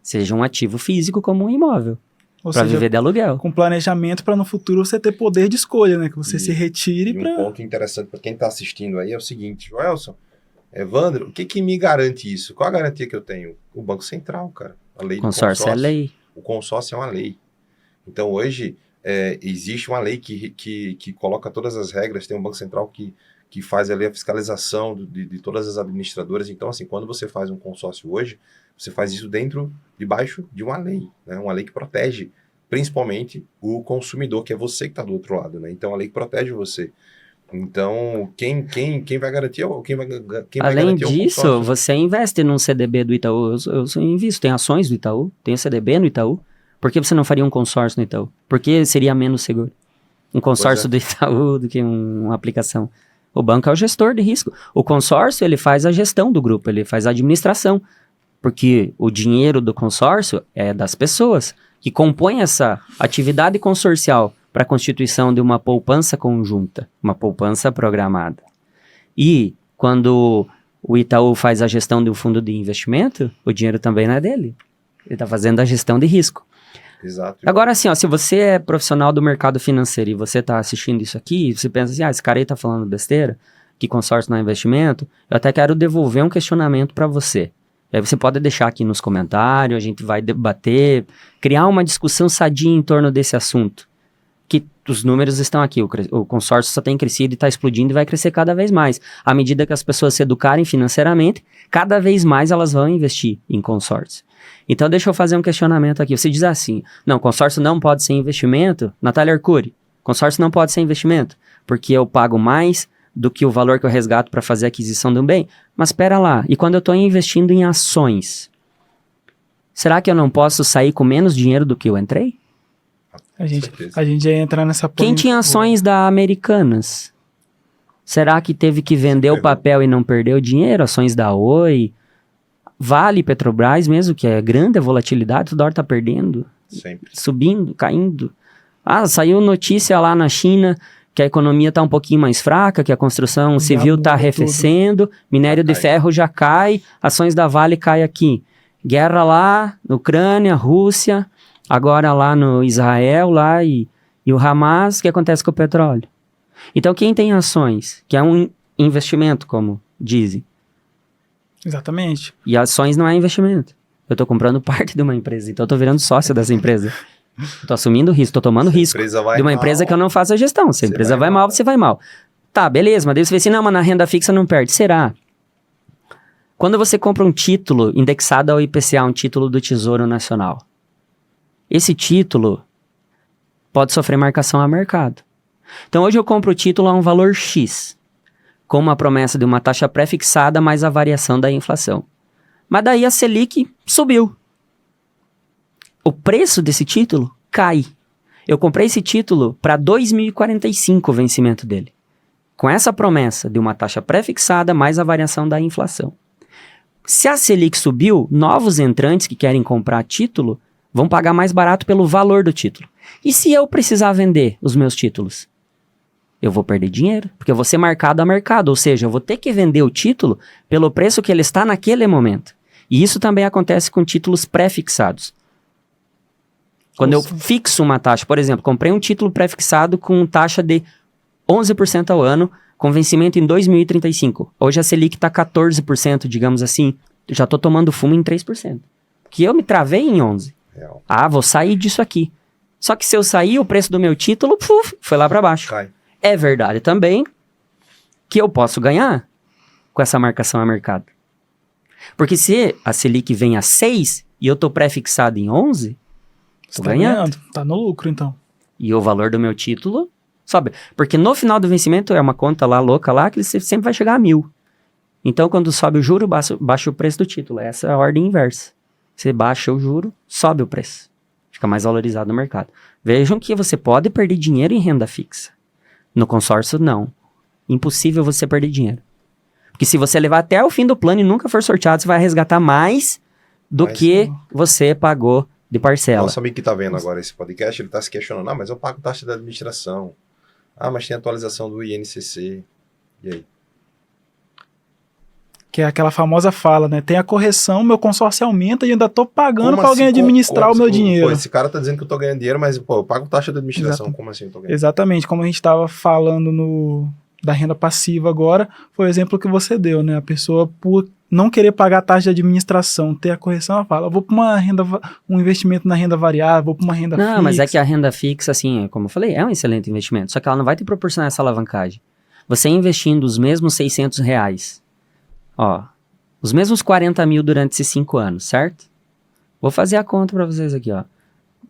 C: seja um ativo físico como um imóvel,
A: Ou
C: para
A: seja,
C: viver de aluguel.
A: com planejamento para no futuro você ter poder de escolha, né? Que você se retire
B: E um
A: para...
B: ponto interessante para quem está assistindo aí é o seguinte, Joelson, Evandro, o que me garante isso? Qual a garantia que eu tenho? O Banco Central, cara. A lei do
C: Consórcio é lei.
B: O consórcio é uma lei. Então, hoje, existe uma lei que coloca todas as regras, tem um Banco Central que faz ali a fiscalização de todas as administradoras. Então, assim, quando você faz um consórcio hoje, você faz isso debaixo de uma lei, né? Uma lei que protege, principalmente, o consumidor, que é você que está do outro lado, né? Então, a lei que protege você. Então, quem vai garantir, quem vai
C: Além
B: garantir
C: disso,
B: é o consórcio.
C: você investe num CDB do Itaú. Eu invisto, tem ações do Itaú, tem CDB no Itaú. Por que você não faria um consórcio no Itaú? Por que seria menos seguro? Um consórcio do Itaú do que uma aplicação. O banco é o gestor de risco. O consórcio, ele faz a gestão do grupo, ele faz a administração. Porque o dinheiro do consórcio é das pessoas que compõem essa atividade consorcial para a constituição de uma poupança conjunta, uma poupança programada. E quando o Itaú faz a gestão de um fundo de investimento, o dinheiro também não é dele. Ele está fazendo a gestão de risco.
B: Exato.
C: Agora, assim, ó, se você é profissional do mercado financeiro e você está assistindo isso aqui, você pensa assim, esse cara aí está falando besteira, que consórcio não é investimento, eu até quero devolver um questionamento para você. Aí você pode deixar aqui nos comentários, a gente vai debater, criar uma discussão sadia em torno desse assunto. Que os números estão aqui, o consórcio só tem crescido e está explodindo e vai crescer cada vez mais. À medida que as pessoas se educarem financeiramente, cada vez mais elas vão investir em consórcio. Então deixa eu fazer um questionamento aqui. Você diz assim, não, consórcio não pode ser investimento? Natália Arcuri, consórcio não pode ser investimento, porque eu pago mais do que o valor que eu resgato para fazer a aquisição de um bem. Mas espera lá, e quando eu estou investindo em ações, será que eu não posso sair com menos dinheiro do que eu entrei?
A: A gente ia entrar nessa
C: Quem tinha ações da Americanas? Será que teve que vender o papel e não perdeu dinheiro? Ações da Oi, Vale, Petrobras mesmo, que é grande a volatilidade, toda hora tá perdendo,
B: Sempre.
C: subindo, caindo. Ah, saiu notícia lá na China que a economia tá um pouquinho mais fraca, que a construção civil tá arrefecendo, minério de ferro já cai, ações da Vale cai aqui. Guerra lá, Ucrânia, Rússia, agora lá no Israel, lá e o Hamas, o que acontece com o petróleo? Então, quem tem ações, que é um investimento, como dizem,
A: Exatamente.
C: e ações não é investimento. Eu tô comprando parte de uma empresa, então eu tô virando sócio dessa empresa. Eu tô assumindo risco, tô tomando risco de uma empresa que eu não faço a gestão. Se a empresa vai mal, você vai mal. Tá, beleza, mas daí você vê assim, não, mas na renda fixa não perde. Será? Quando você compra um título indexado ao IPCA, um título do Tesouro Nacional, esse título pode sofrer marcação a mercado. Então hoje eu compro o título a um valor X, com uma promessa de uma taxa pré-fixada mais a variação da inflação. Mas daí a Selic subiu. o preço desse título cai. Eu comprei esse título para 2045 o vencimento dele. Com essa promessa de uma taxa pré-fixada mais a variação da inflação. Se a Selic subiu, novos entrantes que querem comprar título vão pagar mais barato pelo valor do título. E se eu precisar vender os meus títulos? Eu vou perder dinheiro, porque eu vou ser marcado a mercado, ou seja, eu vou ter que vender o título pelo preço que ele está naquele momento. E isso também acontece com títulos pré-fixados. Quando eu fixo uma taxa, por exemplo, comprei um título pré-fixado com taxa de 11% ao ano, com vencimento em 2035. Hoje a Selic está 14%, digamos assim. Eu já estou tomando fumo em 3%. Que eu me travei em 11%.
B: Real.
C: Ah, vou sair disso aqui. Só que se eu sair, o preço do meu título foi lá para baixo.
B: Cai.
C: É verdade também que eu posso ganhar com essa marcação a mercado. Porque se a Selic vem a 6 e eu estou pré-fixado em 11,
A: Você
C: tô
A: tá
C: ganhando.
A: Tá no lucro, então.
C: E o valor do meu título sobe. Porque no final do vencimento é uma conta lá louca lá que você sempre vai chegar a 1.000. Então quando sobe o juro, baixa o preço do título. Essa é a ordem inversa. Você baixa o juro, sobe o preço. Fica mais valorizado no mercado. Vejam que você pode perder dinheiro em renda fixa. No consórcio, não. Impossível você perder dinheiro. Porque se você levar até o fim do plano e nunca for sorteado, você vai resgatar mais do que você pagou de parcela.
B: Nosso amigo que tá vendo agora esse podcast, ele tá se questionando, mas eu pago taxa de administração. Mas tem atualização do INCC. E aí?
A: Que é aquela famosa fala, né? Tem a correção, meu consórcio aumenta e ainda tô pagando
B: Como
A: para alguém
B: assim?
A: administrar o meu dinheiro.
B: Pô, esse cara tá dizendo que eu tô ganhando dinheiro, mas pô, eu pago taxa de administração.
A: Exato.
B: Como assim eu tô ganhando?
A: Exatamente, como a gente estava falando da renda passiva agora, foi o exemplo que você deu, né? A pessoa, por não querer pagar a taxa de administração, ter a correção, ela fala, vou para um investimento na renda variável, vou para uma renda fixa.
C: Não, mas é que a renda fixa, assim, como eu falei, é um excelente investimento, só que ela não vai te proporcionar essa alavancagem. Você investindo os mesmos R$600, ó, os mesmos 40 mil durante esses 5 anos, certo? Vou fazer a conta para vocês aqui, ó.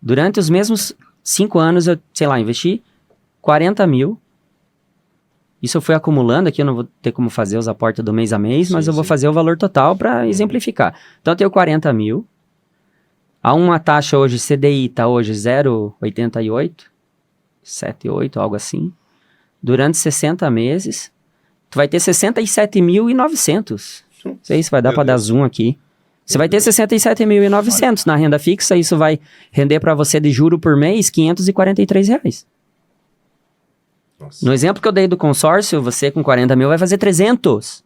C: Durante os mesmos 5 anos, eu, sei lá, investi 40 mil. Isso eu fui acumulando aqui, eu não vou ter como fazer os aportes do mês a mês, mas eu vou fazer o valor total para exemplificar. Então, eu tenho 40 mil. Há uma taxa hoje, CDI está hoje 0,88, 7,8, algo assim. Durante 60 meses, tu vai ter 67.900. Não sei se vai dar para dar zoom aqui. Você vai ter 67.900 na renda fixa, isso vai render para você de juro por mês R$543.
B: Nossa.
C: No exemplo que eu dei do consórcio, você com 40 mil vai fazer 300.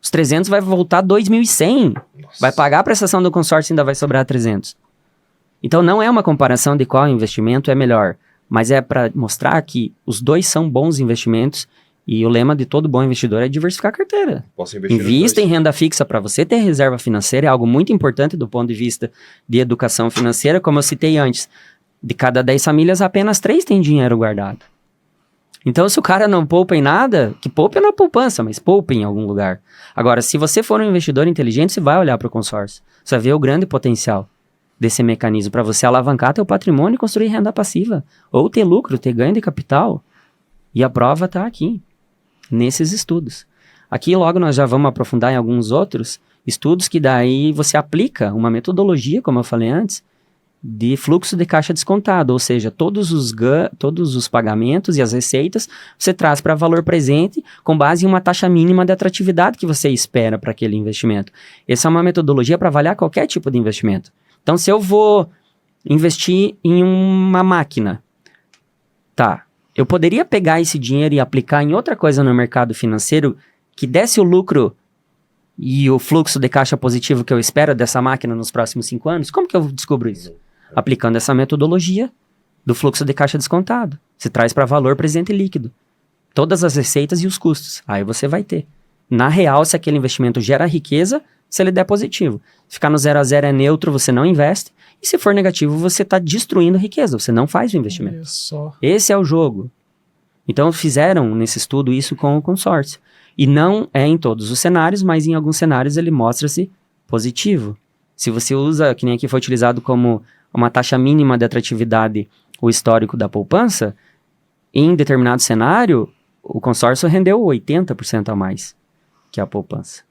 C: Os 300 vai voltar 2.100. Vai pagar a prestação do consórcio e ainda vai sobrar 300. Então não é uma comparação de qual investimento é melhor, mas é para mostrar que os dois são bons investimentos e o lema de todo bom investidor é diversificar a carteira.
B: Posso investir
C: Invista em renda fixa para você ter reserva financeira, é algo muito importante do ponto de vista de educação financeira. Como eu citei antes, de cada 10 famílias, apenas 3 têm dinheiro guardado. Então, se o cara não poupa em nada, que poupe na poupança, mas poupe em algum lugar. Agora, se você for um investidor inteligente, você vai olhar para o consórcio. Você vai ver o grande potencial desse mecanismo para você alavancar teu patrimônio e construir renda passiva. Ou ter lucro, ter ganho de capital. E a prova está aqui, nesses estudos. Aqui logo nós já vamos aprofundar em alguns outros estudos que daí você aplica uma metodologia, como eu falei antes, de fluxo de caixa descontado, ou seja, todos os pagamentos e as receitas você traz para valor presente com base em uma taxa mínima de atratividade que você espera para aquele investimento. Essa é uma metodologia para avaliar qualquer tipo de investimento. Então, se eu vou investir em uma máquina, tá, eu poderia pegar esse dinheiro e aplicar em outra coisa no mercado financeiro que desse o lucro e o fluxo de caixa positivo que eu espero dessa máquina nos próximos 5 anos? Como que eu descubro isso? Aplicando essa metodologia do fluxo de caixa descontado. Você traz para valor presente líquido. Todas as receitas e os custos. Aí você vai ter. Na real, se aquele investimento gera riqueza, se ele der positivo. Se ficar no 0 a 0 é neutro, você não investe. E se for negativo, você está destruindo riqueza. Você não faz o investimento. Esse é o jogo. Então, fizeram nesse estudo isso com o consórcio. E não é em todos os cenários, mas em alguns cenários ele mostra-se positivo. Se você usa, que nem aqui foi utilizado como uma taxa mínima de atratividade, o histórico da poupança, em determinado cenário, o consórcio rendeu 80% a mais que a poupança.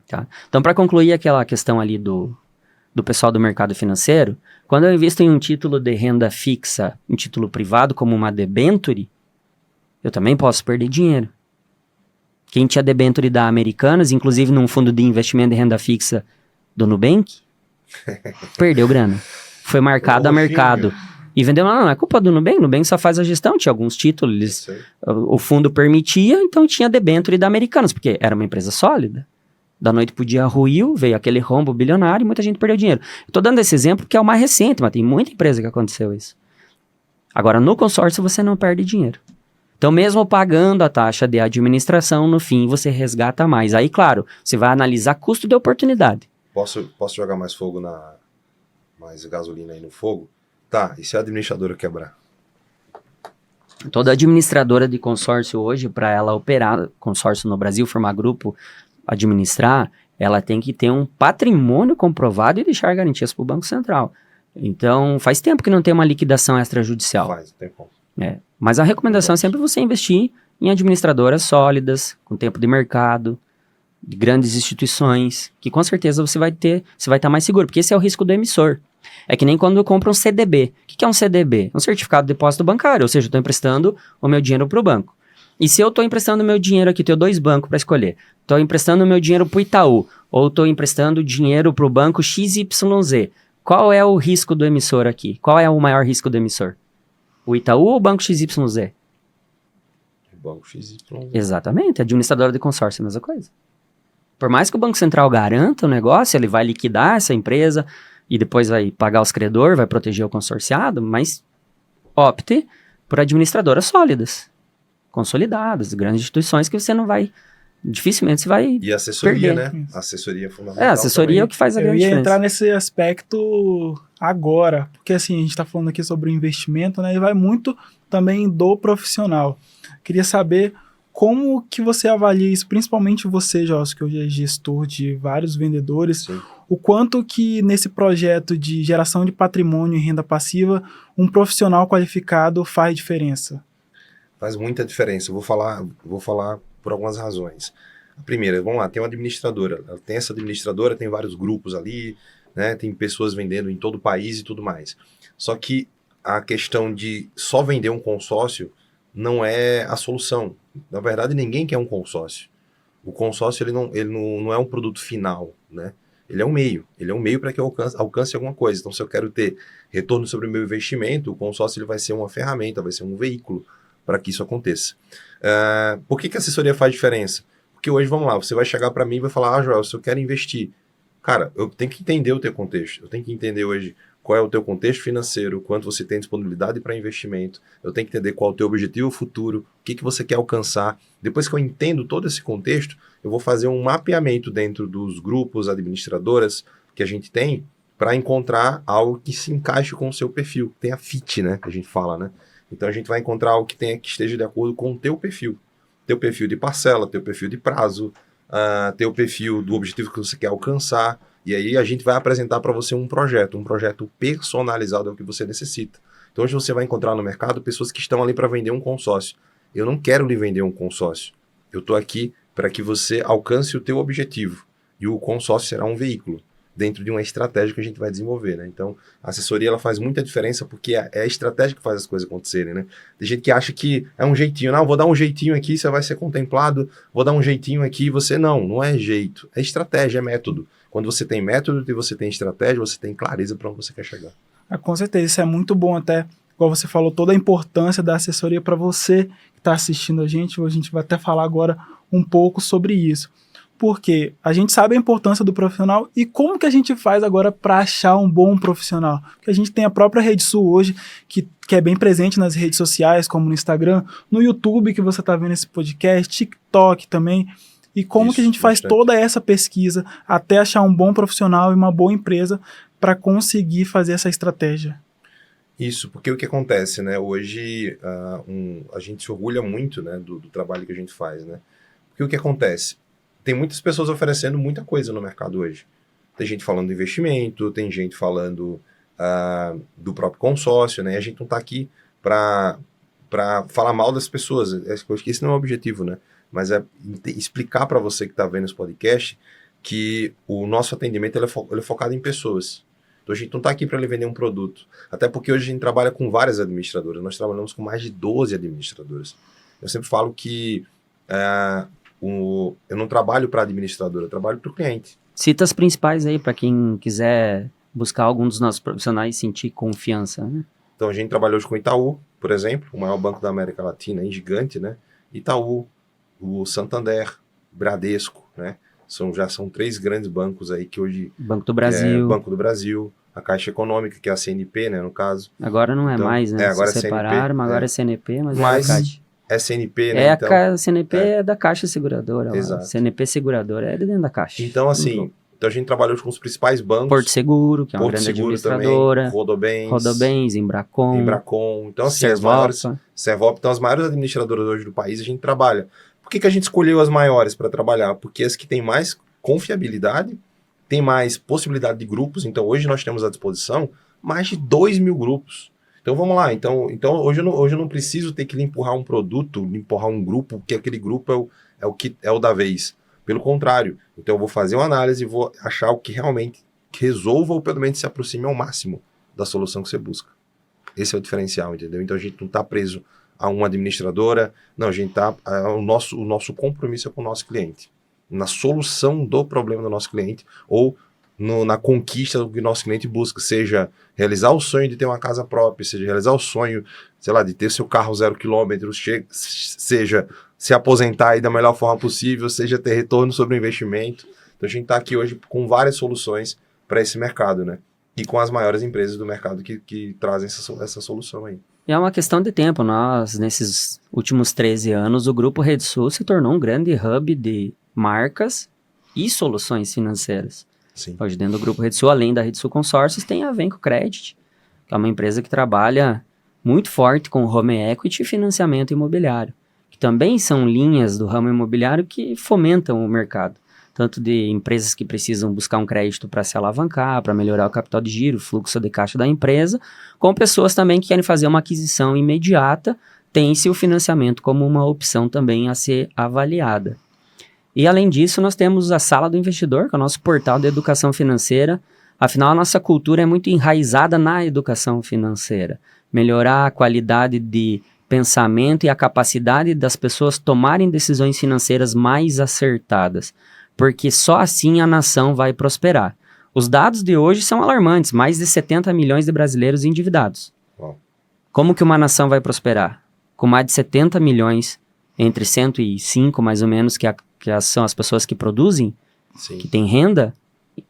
C: Tá? Então, para concluir aquela questão ali do do pessoal do mercado financeiro, quando eu invisto em um título de renda fixa, um título privado como uma debenture, eu também posso perder dinheiro. Quem tinha debenture da Americanas, inclusive num fundo de investimento de renda fixa do Nubank, perdeu grana. Foi marcado a mercado. E vendeu, não é culpa do Nubank, o Nubank só faz a gestão, tinha alguns títulos, o fundo permitia, então tinha debenture da Americanas, porque era uma empresa sólida. Da noite pro dia ruiu, veio aquele rombo bilionário e muita gente perdeu dinheiro. Estou dando esse exemplo porque é o mais recente, mas tem muita empresa que aconteceu isso. Agora, no consórcio você não perde dinheiro. Então, mesmo pagando a taxa de administração, no fim você resgata mais. Aí, claro, você vai analisar custo de oportunidade.
B: Posso jogar mais mais gasolina aí no fogo? Tá, e se a administradora quebrar?
C: Toda administradora de consórcio hoje, para ela operar consórcio no Brasil, formar grupo, administrar, ela tem que ter um patrimônio comprovado e deixar garantias para o Banco Central. Então, faz tempo que não tem uma liquidação extrajudicial.
B: Faz, tem como.
C: Mas a recomendação é sempre você investir em administradoras sólidas, com tempo de mercado, de grandes instituições, que com certeza você vai estar mais seguro, porque esse é o risco do emissor. É que nem quando eu compro um CDB. O que é um CDB? Um certificado de depósito bancário, ou seja, eu estou emprestando o meu dinheiro para o banco. E se eu estou emprestando o meu dinheiro aqui, tenho 2 bancos para escolher. Estou emprestando o meu dinheiro para o Itaú, ou estou emprestando dinheiro para o banco XYZ. Qual é o risco do emissor aqui? Qual é o maior risco do emissor? O Itaú ou o banco XYZ?
B: O banco XYZ.
C: Exatamente, a administradora de consórcio é a mesma coisa. Por mais que o Banco Central garanta o negócio, ele vai liquidar essa empresa e depois vai pagar os credores, vai proteger o consorciado, mas opte por administradoras sólidas, consolidadas, grandes instituições que você não vai, dificilmente você vai
B: E a assessoria,
C: perder.
B: né? A assessoria é fundamental.
C: A assessoria
B: também.
C: é o que faz a
A: Eu
C: grande
A: ia
C: diferença.
A: entrar nesse aspecto agora, porque assim, a gente está falando aqui sobre o investimento, né? E vai muito também do profissional. Queria saber como que você avalia isso, principalmente você, Joss, que hoje é gestor de vários vendedores,
B: Sim.
A: o quanto que nesse projeto de geração de patrimônio e renda passiva, um profissional qualificado faz diferença?
B: Faz muita diferença. Eu vou falar por algumas razões. A primeira, vamos lá, tem uma administradora. Ela tem essa administradora, tem vários grupos ali, né? Tem pessoas vendendo em todo o país e tudo mais. Só que a questão de só vender um consórcio não é a solução. Na verdade, ninguém quer um consórcio. O consórcio ele não é um produto final, né? Ele é um meio para que eu alcance alguma coisa. Então, se eu quero ter retorno sobre o meu investimento, o consórcio ele vai ser uma ferramenta, vai ser um veículo para que isso aconteça. Por que a assessoria faz diferença? Porque hoje, vamos lá, você vai chegar para mim e vai falar, Joel, se eu quero investir, cara, eu tenho que entender o teu contexto, eu tenho que entender hoje qual é o teu contexto financeiro, quanto você tem disponibilidade para investimento, eu tenho que entender qual é o teu objetivo futuro, o que você quer alcançar. Depois que eu entendo todo esse contexto, eu vou fazer um mapeamento dentro dos grupos, administradoras que a gente tem, para encontrar algo que se encaixe com o seu perfil, tem a fit, né, que a gente fala, né? Então a gente vai encontrar algo que esteja de acordo com o teu perfil de parcela, teu perfil de prazo, teu perfil do objetivo que você quer alcançar, e aí a gente vai apresentar para você um projeto personalizado ao que você necessita. Então hoje você vai encontrar no mercado pessoas que estão ali para vender um consórcio. Eu não quero lhe vender um consórcio. Eu estou aqui para que você alcance o teu objetivo, e o consórcio será um veículo dentro de uma estratégia que a gente vai desenvolver, né? Então, a assessoria ela faz muita diferença porque é a estratégia que faz as coisas acontecerem, né? Tem gente que acha que é um jeitinho, não, vou dar um jeitinho aqui, você vai ser contemplado, vou dar um jeitinho aqui, você não é jeito, é estratégia, é método. Quando você tem método e você tem estratégia, você tem clareza para onde você quer chegar.
A: Com certeza, isso é muito bom até, igual você falou, toda a importância da assessoria para você que está assistindo a gente vai até falar agora um pouco sobre isso. Porque a gente sabe a importância do profissional e como que a gente faz agora para achar um bom profissional. Porque a gente tem a própria Rede Sul hoje, que é bem presente nas redes sociais, como no Instagram, no YouTube, que você está vendo esse podcast, TikTok também. E como que a gente faz toda essa pesquisa até achar um bom profissional e uma boa empresa para conseguir fazer essa estratégia?
B: Isso, porque o que acontece, né? Hoje a gente se orgulha muito, né, do trabalho que a gente faz, né? Porque o que acontece? Tem muitas pessoas oferecendo muita coisa no mercado hoje. Tem gente falando de investimento, tem gente falando do próprio consórcio, né? A gente não está aqui para falar mal das pessoas. Acho que esse não é o objetivo, né? Mas é explicar para você que está vendo esse podcast que o nosso atendimento ele é focado em pessoas. Então a gente não está aqui para vender um produto. Até porque hoje a gente trabalha com várias administradoras. Nós trabalhamos com mais de 12 administradoras. Eu sempre falo que eu não trabalho para a administradora, eu trabalho para o cliente.
C: Cita as principais aí, para quem quiser buscar algum dos nossos profissionais e sentir confiança, né?
B: Então a gente trabalhou hoje com o Itaú, por exemplo, o maior banco da América Latina, gigante, né? Itaú, o Santander, Bradesco, né? Já são 3 grandes bancos aí que hoje...
C: Banco do Brasil.
B: Banco do Brasil, a Caixa Econômica, que é a CNP, né, no caso.
C: Agora não é
B: então,
C: mais, né?
B: Agora
C: se
B: é
C: separaram,
B: CNP,
C: mas agora é CNP, mas é a Caixa.
B: É CNP, né?
C: A CNP é da Caixa Seguradora.
B: Exato.
C: CNP Seguradora é dentro da Caixa.
B: Então, assim, a gente trabalhou com os principais bancos.
C: Porto Seguro, que é uma grande administradora.
B: Também,
C: Rodobens, Embracon.
B: Então, assim, Servop. Então, as maiores administradoras hoje do país a gente trabalha. Por que a gente escolheu as maiores para trabalhar? Porque as que têm mais confiabilidade, tem mais possibilidade de grupos. Então, hoje nós temos à disposição mais de 2.000 grupos. Então, vamos lá. Então hoje eu não preciso ter que lhe empurrar um produto, lhe empurrar um grupo, porque aquele grupo é o da vez. Pelo contrário. Então, eu vou fazer uma análise e vou achar o que realmente resolva ou pelo menos se aproxime ao máximo da solução que você busca. Esse é o diferencial, entendeu? Então, a gente não está preso a uma administradora. Não, a gente está... O nosso compromisso é com o nosso cliente. Na solução do problema do nosso cliente ou na conquista do que o nosso cliente busca, seja realizar o sonho de ter uma casa própria, seja realizar o sonho, sei lá, de ter seu carro 0 km, seja se aposentar aí da melhor forma possível, seja ter retorno sobre o investimento. Então a gente está aqui hoje com várias soluções para esse mercado, né? E com as maiores empresas do mercado que trazem essa solução aí.
C: E é uma questão de tempo. Nós, nesses últimos 13 anos, o Grupo RedeSul se tornou um grande hub de marcas e soluções financeiras.
B: Sim.
C: Hoje, dentro do Grupo RedeSul, além da RedeSul Consórcios, tem a Venco Credit, que é uma empresa que trabalha muito forte com home equity e financiamento imobiliário, que também são linhas do ramo imobiliário que fomentam o mercado, tanto de empresas que precisam buscar um crédito para se alavancar, para melhorar o capital de giro, o fluxo de caixa da empresa, com pessoas também que querem fazer uma aquisição imediata, tem-se o financiamento como uma opção também a ser avaliada. E além disso, nós temos a Sala do Investidor, que é o nosso portal de educação financeira. Afinal, a nossa cultura é muito enraizada na educação financeira. Melhorar a qualidade de pensamento e a capacidade das pessoas tomarem decisões financeiras mais acertadas. Porque só assim a nação vai prosperar. Os dados de hoje são alarmantes, mais de 70 milhões de brasileiros endividados.
B: Uau.
C: Como que uma nação vai prosperar? Com mais de 70 milhões, entre 105 mais ou menos, que são as pessoas que produzem,
B: Sim.
C: que têm renda,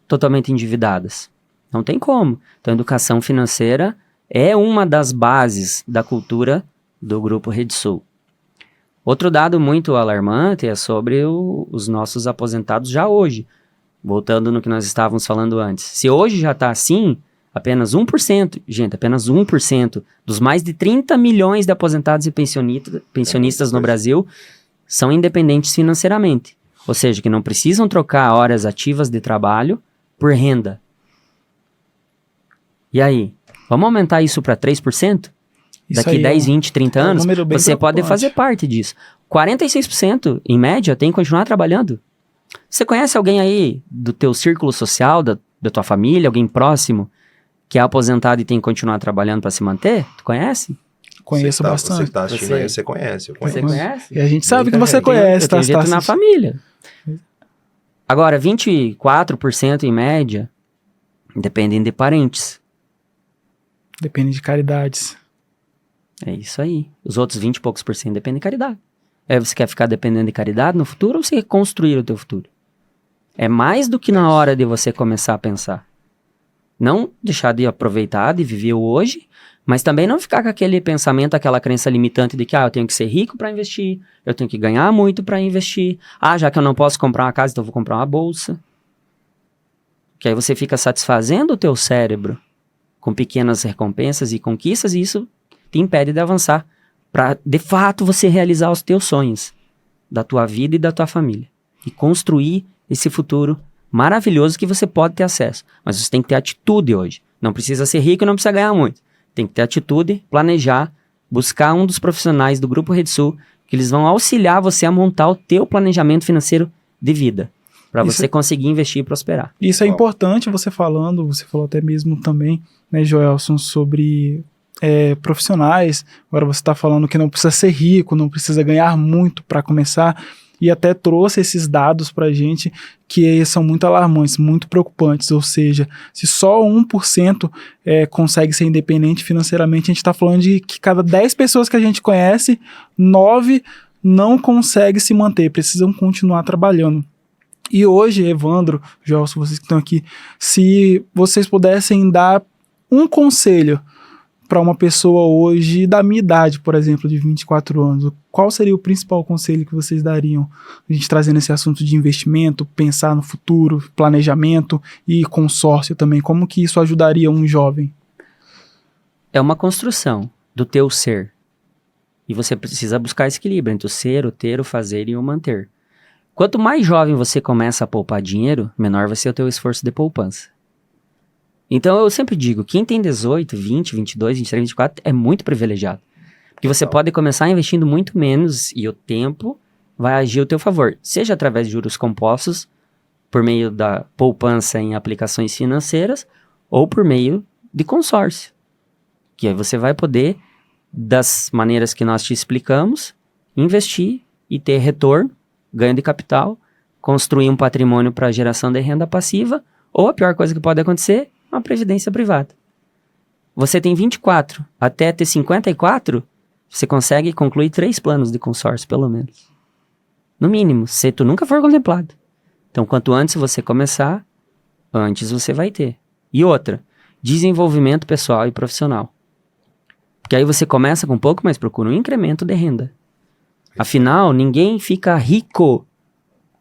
C: totalmente endividadas. Não tem como. Então, a educação financeira é uma das bases da cultura do Grupo RedeSul. Outro dado muito alarmante é sobre os nossos aposentados já hoje. Voltando no que nós estávamos falando antes. Se hoje já está assim, apenas 1%, gente, apenas 1% dos mais de 30 milhões de aposentados e pensionistas no Brasil são independentes financeiramente. Ou seja, que não precisam trocar horas ativas de trabalho por renda. E aí? Vamos aumentar isso para 3%? Daqui 10, 20, 30 anos, você pode fazer parte disso. 46%, em média, tem que continuar trabalhando. Você conhece alguém aí do teu círculo social, da tua família, alguém próximo, que é aposentado e tem que continuar trabalhando para se manter? Tu conhece?
A: Conheço bastante.
B: Você que tá assistindo aí, você conhece.
C: Você conhece?
A: E a gente sabe que você conhece.
C: Eu tenho gente na família. Agora, 24% em média dependem de parentes.
A: Depende de caridades.
C: É isso aí. Os outros 20 e poucos por cento dependem de caridade. Você quer ficar dependendo de caridade no futuro ou você quer construir o teu futuro? É mais do que na hora de você começar a pensar. Não deixar de aproveitar, de viver o hoje, mas também não ficar com aquele pensamento, aquela crença limitante de que eu tenho que ser rico para investir, eu tenho que ganhar muito para investir. Já que eu não posso comprar uma casa, então eu vou comprar uma bolsa. Que aí você fica satisfazendo o teu cérebro com pequenas recompensas e conquistas e isso te impede de avançar para, de fato, você realizar os teus sonhos da tua vida e da tua família. E construir esse futuro maravilhoso que você pode ter acesso. Mas você tem que ter atitude hoje. Não precisa ser rico e não precisa ganhar muito. Tem que ter atitude, planejar, buscar um dos profissionais do Grupo RedeSul que eles vão auxiliar você a montar o teu planejamento financeiro de vida. para você conseguir investir e prosperar.
A: Isso é importante você falando, você falou até mesmo também, né, Joelson, sobre profissionais. Agora você está falando que não precisa ser rico, não precisa ganhar muito para começar, e até trouxe esses dados para a gente que são muito alarmantes, muito preocupantes, ou seja, se só 1% consegue ser independente financeiramente, a gente está falando de que cada 10 pessoas que a gente conhece, 9 não conseguem se manter, precisam continuar trabalhando. E hoje, Evandro, Joelson, vocês que estão aqui, se vocês pudessem dar um conselho para uma pessoa hoje da minha idade, por exemplo, de 24 anos, qual seria o principal conselho que vocês dariam? A gente trazendo esse assunto de investimento, pensar no futuro, planejamento e consórcio também, como que isso ajudaria um jovem?
C: É uma construção do teu ser. E você precisa buscar esse equilíbrio entre o ser, o ter, o fazer e o manter. Quanto mais jovem você começa a poupar dinheiro, menor vai ser o teu esforço de poupança. Então eu sempre digo, quem tem 18, 20, 22, 23, 24 é muito privilegiado. Porque você pode começar investindo muito menos e o tempo vai agir ao teu favor. Seja através de juros compostos, por meio da poupança em aplicações financeiras, ou por meio de consórcio. Que aí você vai poder, das maneiras que nós te explicamos, investir e ter retorno, ganho de capital, construir um patrimônio para geração de renda passiva, ou a pior coisa que pode acontecer, uma previdência privada. Você tem 24, até ter 54, você consegue concluir 3 planos de consórcio, pelo menos. No mínimo, se tu nunca for contemplado. Então, quanto antes você começar, antes você vai ter. E outra, desenvolvimento pessoal e profissional. Porque aí você começa com pouco, mas procura um incremento de renda. Afinal, ninguém fica rico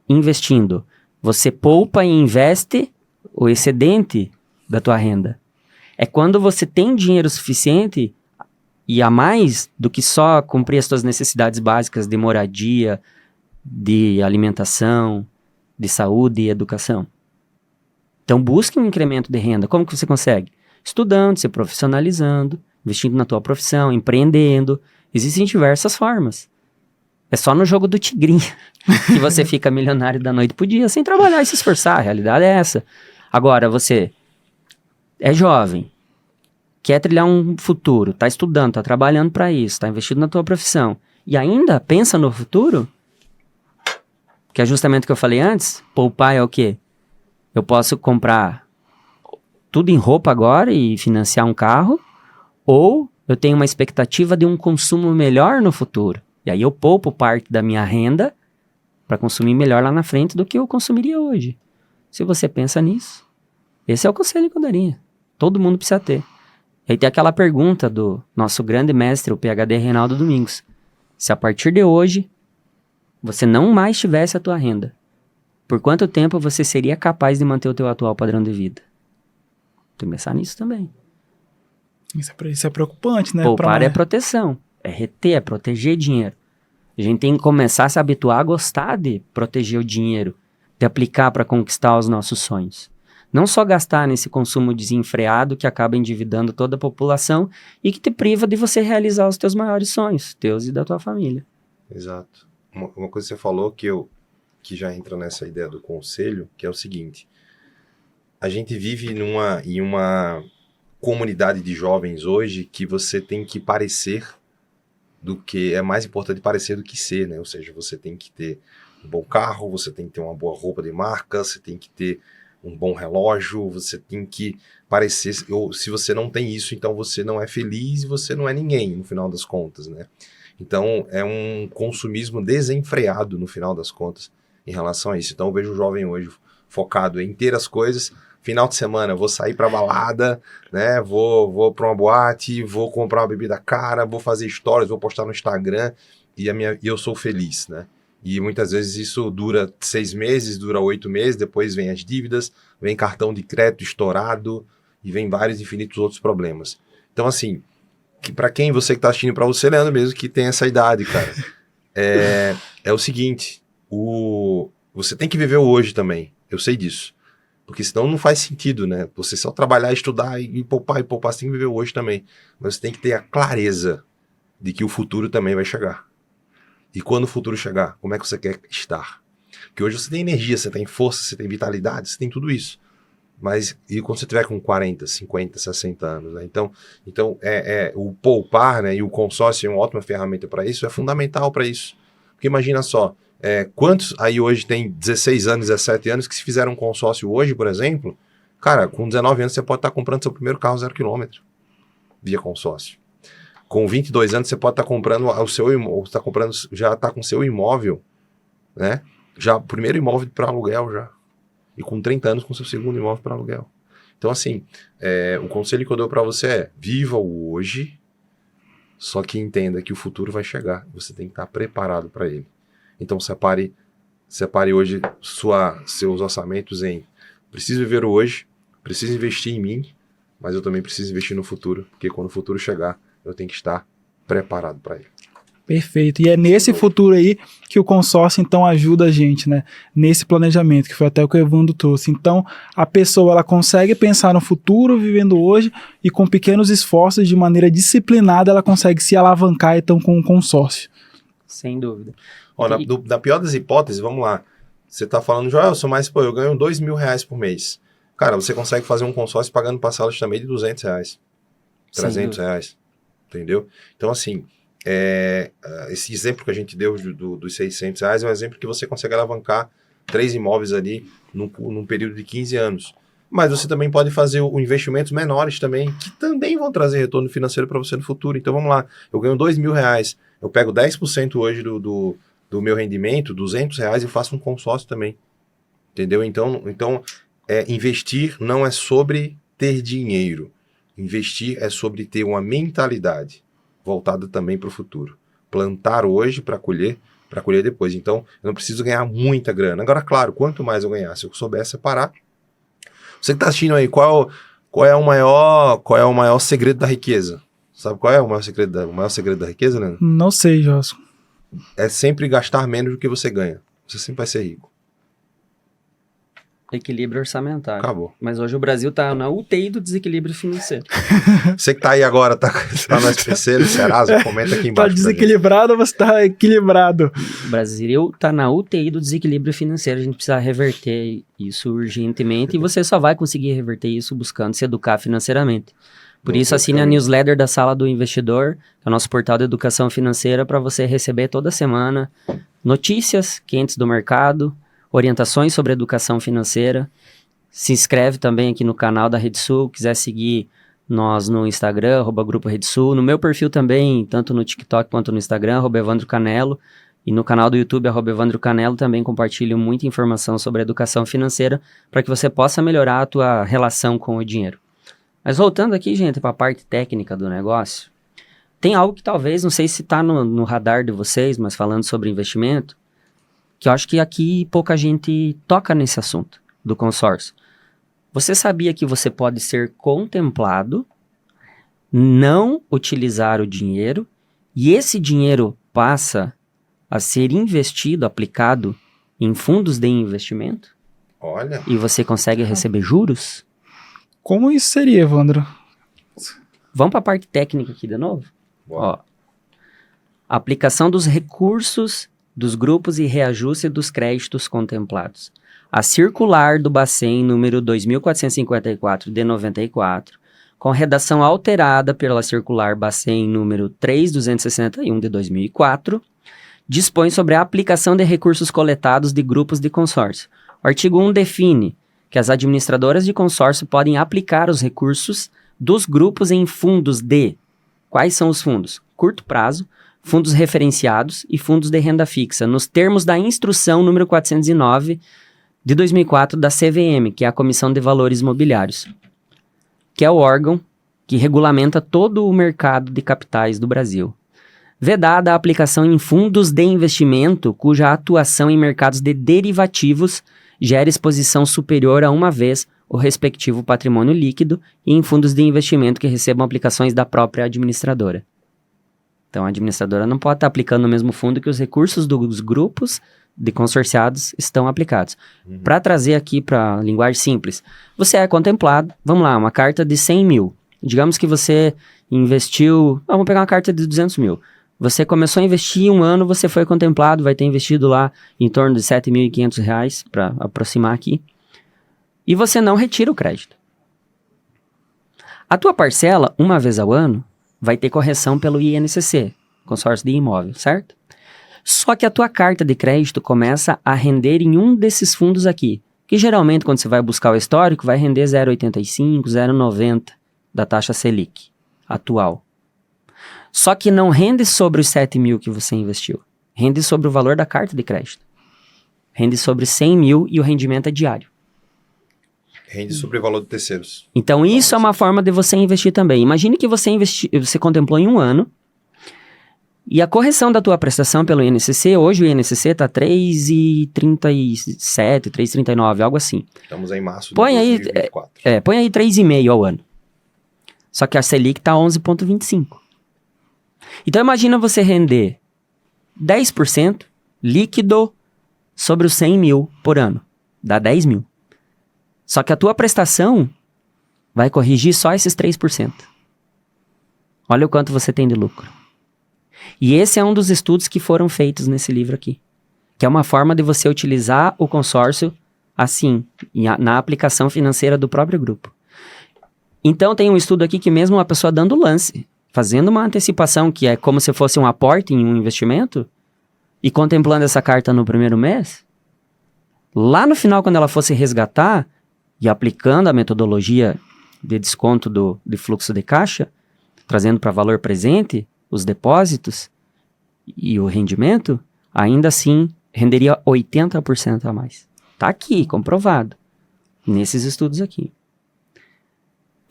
C: investindo. Você poupa e investe o excedente da tua renda. É quando você tem dinheiro suficiente e a mais do que só cumprir as tuas necessidades básicas de moradia, de alimentação, de saúde e educação. Então busque um incremento de renda. Como que você consegue? Estudando, se profissionalizando, investindo na tua profissão, empreendendo. Existem diversas formas. É só no jogo do tigrinho que você fica milionário da noite pro dia sem trabalhar e se esforçar. A realidade é essa. Agora, você é jovem, quer trilhar um futuro, tá estudando, tá trabalhando para isso, tá investindo na tua profissão e ainda pensa no futuro, que é justamente o que eu falei antes, poupar é o quê? Eu posso comprar tudo em roupa agora e financiar um carro, ou eu tenho uma expectativa de um consumo melhor no futuro. E aí eu poupo parte da minha renda para consumir melhor lá na frente do que eu consumiria hoje. Se você pensa nisso, esse é o conselho que eu daria. Todo mundo precisa ter. E aí tem aquela pergunta do nosso grande mestre, o PhD Reinaldo Domingos. Se a partir de hoje você não mais tivesse a tua renda, por quanto tempo você seria capaz de manter o teu atual padrão de vida? Tem que pensar nisso também.
A: Isso é preocupante, né?
C: Poupar é proteção, é reter, é proteger dinheiro. A gente tem que começar a se habituar a gostar de proteger o dinheiro, de aplicar para conquistar os nossos sonhos. Não só gastar nesse consumo desenfreado que acaba endividando toda a população e que te priva de você realizar os teus maiores sonhos, teus e da tua família.
B: Exato. Uma coisa que você falou que já entra nessa ideia do conselho, que é o seguinte: a gente vive em uma comunidade de jovens hoje que você tem que parecer do que é mais importante parecer do que ser, né? Ou seja, você tem que ter um bom carro, você tem que ter uma boa roupa de marca, você tem que ter um bom relógio, você tem que parecer, ou se você não tem isso, então você não é feliz e você não é ninguém, no final das contas, né? Então, é um consumismo desenfreado, no final das contas, em relação a isso. Então, eu vejo o jovem hoje focado em ter as coisas. Final de semana, vou sair pra balada, né? Vou pra uma boate, vou comprar uma bebida cara, vou fazer stories, vou postar no Instagram e eu sou feliz, né? E muitas vezes isso dura 6 meses, dura 8 meses, depois vem as dívidas, vem cartão de crédito estourado e vem vários infinitos outros problemas. Então, assim, para quem você que tá assistindo, para você, Leandro, mesmo que tem essa idade, cara, é o seguinte, você tem que viver o hoje também, eu sei disso, porque senão não faz sentido, né? Você só trabalhar, estudar e poupar, você tem que viver o hoje também, mas você tem que ter a clareza de que o futuro também vai chegar. E quando o futuro chegar, como é que você quer estar? Porque hoje você tem energia, você tem força, você tem vitalidade, você tem tudo isso. Mas e quando você tiver com 40, 50, 60 anos, né? Então o poupar, né, e o consórcio é uma ótima ferramenta para isso, é fundamental para isso. Porque imagina só, quantos aí hoje tem 16 anos, 17 anos que se fizeram um consórcio hoje, por exemplo, cara, com 19 anos você pode estar comprando seu primeiro carro 0 km via consórcio. Com 22 anos você pode estar comprando o seu imóvel, já está com seu imóvel, né? Já o primeiro imóvel para aluguel já. E com 30 anos com seu segundo imóvel para aluguel. Então, assim, o conselho que eu dou para você é: viva o hoje, só que entenda que o futuro vai chegar. Você tem que estar preparado para ele. Então, separe hoje seus orçamentos em: preciso viver o hoje, preciso investir em mim, mas eu também preciso investir no futuro, porque quando o futuro chegar, eu tenho que estar preparado para ele.
A: Perfeito. E é nesse futuro aí que o consórcio, então, ajuda a gente, né? Nesse planejamento, que foi até o que o Evandro trouxe. Então, a pessoa, ela consegue pensar no futuro, vivendo hoje, e com pequenos esforços, de maneira disciplinada, ela consegue se alavancar, então, com o consórcio.
C: Sem dúvida.
B: Ó, na pior das hipóteses, vamos lá. Você tá falando, Joelson, mas, eu ganho R$2.000 por mês. Cara, você consegue fazer um consórcio pagando parcelas também de R$200, R$300, entendeu? Então, assim, esse exemplo que a gente deu dos R$600 é um exemplo que você consegue alavancar 3 imóveis ali num período de 15 anos. Mas você também pode fazer investimentos menores também, que também vão trazer retorno financeiro para você no futuro. Então vamos lá, eu ganho R$2.000, eu pego 10% hoje do meu rendimento, R$200, e faço um consórcio também. Entendeu? Então investir não é sobre ter dinheiro. Investir é sobre ter uma mentalidade voltada também para o futuro. Plantar hoje para colher depois. Então, eu não preciso ganhar muita grana. Agora, claro, quanto mais eu ganhar, se eu souber separar. Você que está assistindo aí, qual é o maior segredo da riqueza? Sabe qual é o maior segredo da riqueza, né?
A: Não sei, Josco.
B: É sempre gastar menos do que você ganha. Você sempre vai ser rico.
C: Equilíbrio orçamentário.
B: Acabou.
C: Mas hoje o Brasil está na UTI do desequilíbrio financeiro.
B: Você que está aí agora, tá no SPC, no Serasa, comenta aqui embaixo.
A: Tá desequilibrado ou você tá equilibrado?
C: O Brasil está na UTI do desequilíbrio financeiro. A gente precisa reverter isso urgentemente, e você só vai conseguir reverter isso buscando se educar financeiramente. Por isso, assine a newsletter da Sala do Investidor, que é o nosso portal de educação financeira, para você receber toda semana notícias quentes do mercado, orientações sobre educação financeira. Se inscreve também aqui no canal da Rede Sul, quiser seguir nós no Instagram, @Grupo Rede Sul, no meu perfil também, tanto no TikTok quanto no Instagram, @Evandro Canelo, e no canal do YouTube, @Evandro Canelo, também compartilho muita informação sobre educação financeira, para que você possa melhorar a tua relação com o dinheiro. Mas voltando aqui, gente, para a parte técnica do negócio, tem algo que talvez, não sei se está no radar de vocês, mas falando sobre investimento, que eu acho que aqui pouca gente toca nesse assunto do consórcio. Você sabia que você pode ser contemplado, não utilizar o dinheiro, e esse dinheiro passa a ser investido, aplicado em fundos de investimento?
B: Olha.
C: E você consegue receber juros?
A: Como isso seria, Evandro?
C: Vamos para a parte técnica aqui de novo? Ó, a aplicação dos recursos dos grupos e reajuste dos créditos contemplados. A circular do Bacen número 2454 de 94, com redação alterada pela circular Bacen número 3261 de 2004, dispõe sobre a aplicação de recursos coletados de grupos de consórcio. O artigo 1 define que as administradoras de consórcio podem aplicar os recursos dos grupos em fundos de... Quais são os fundos? Curto prazo, fundos referenciados e fundos de renda fixa, nos termos da instrução número 409 de 2004 da CVM, que é a Comissão de Valores Mobiliários, que é o órgão que regulamenta todo o mercado de capitais do Brasil. Vedada a aplicação em fundos de investimento cuja atuação em mercados de derivativos gera exposição superior a uma vez o respectivo patrimônio líquido, e em fundos de investimento que recebam aplicações da própria administradora. Então, a administradora não pode estar aplicando no mesmo fundo que os recursos dos grupos de consorciados estão aplicados. Para trazer aqui para linguagem simples, você é contemplado, vamos lá, uma carta de 100 mil. Digamos que você investiu, vamos pegar uma carta de 200 mil. Você começou a investir em um ano, você foi contemplado, vai ter investido lá em torno de R$ 7.500, para aproximar aqui, e você não retira o crédito. A tua parcela, uma vez ao ano, vai ter correção pelo INCC, consórcio de imóvel, certo? Só que a tua carta de crédito começa a render em um desses fundos aqui, que geralmente quando você vai buscar o histórico, vai render 0,85, 0,90 da taxa Selic atual. Só que não rende sobre os 7 mil que você investiu, rende sobre o valor da carta de crédito. Rende sobre 100 mil e o rendimento é diário.
B: Rende sobre o valor de terceiros.
C: Então, isso é uma forma de você investir também. Imagine que você contemplou em um ano e a correção da tua prestação pelo INCC, hoje o INCC está 3,37, 3,39, algo assim.
B: Estamos em março de
C: Põe
B: 2024.
C: Põe aí 3,5 ao ano. Só que a Selic está 11,25. Então, imagina você render 10% líquido sobre os 100 mil por ano. Dá 10 mil. Só que a tua prestação vai corrigir só esses 3%. Olha o quanto você tem de lucro. E esse é um dos estudos que foram feitos nesse livro aqui. Que é uma forma de você utilizar o consórcio assim, na aplicação financeira do próprio grupo. Então tem um estudo aqui que mesmo uma pessoa dando lance, fazendo uma antecipação que é como se fosse um aporte em um investimento, e contemplando essa carta no primeiro mês, lá no final quando ela fosse resgatar, e aplicando a metodologia de desconto de fluxo de caixa, trazendo para valor presente os depósitos e o rendimento, ainda assim renderia 80% a mais. Tá aqui, comprovado, nesses estudos aqui.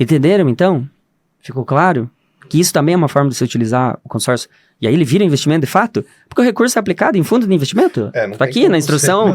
C: Entenderam, então? Ficou claro? Que isso também é uma forma de se utilizar o consórcio. E aí ele vira investimento de fato? Porque o recurso é aplicado em fundo de investimento. Tá aqui na instrução.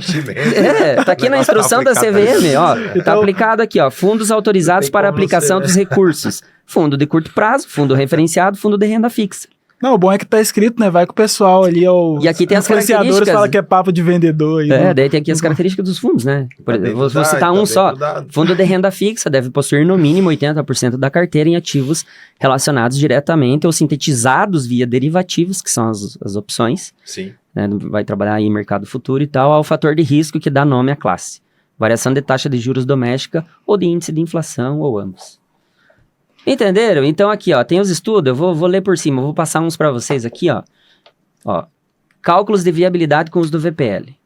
C: Tá aqui na instrução da CVM, ó. Tá aplicado aqui, ó. Fundos autorizados para aplicação dos recursos. Fundo de curto prazo, fundo referenciado, fundo de renda fixa.
A: Não, o bom é que tá escrito, né? Vai com o pessoal ali,
C: E aqui tem as
A: influenciadores
C: características.
A: falam que é papo de vendedor.
C: Daí tem aqui as características dos fundos, né? Por exemplo, vou citar um só. Fundo de renda fixa deve possuir no mínimo 80% da carteira em ativos relacionados diretamente ou sintetizados via derivativos, que são as opções.
B: Sim.
C: Né? Vai trabalhar aí em mercado futuro e tal, ao fator de risco que dá nome à classe. Variação de taxa de juros doméstica ou de índice de inflação, ou ambos. Entenderam? Então aqui, ó, tem os estudos, eu vou ler por cima, eu vou passar uns para vocês aqui, ó. Cálculos de viabilidade com os do VPL.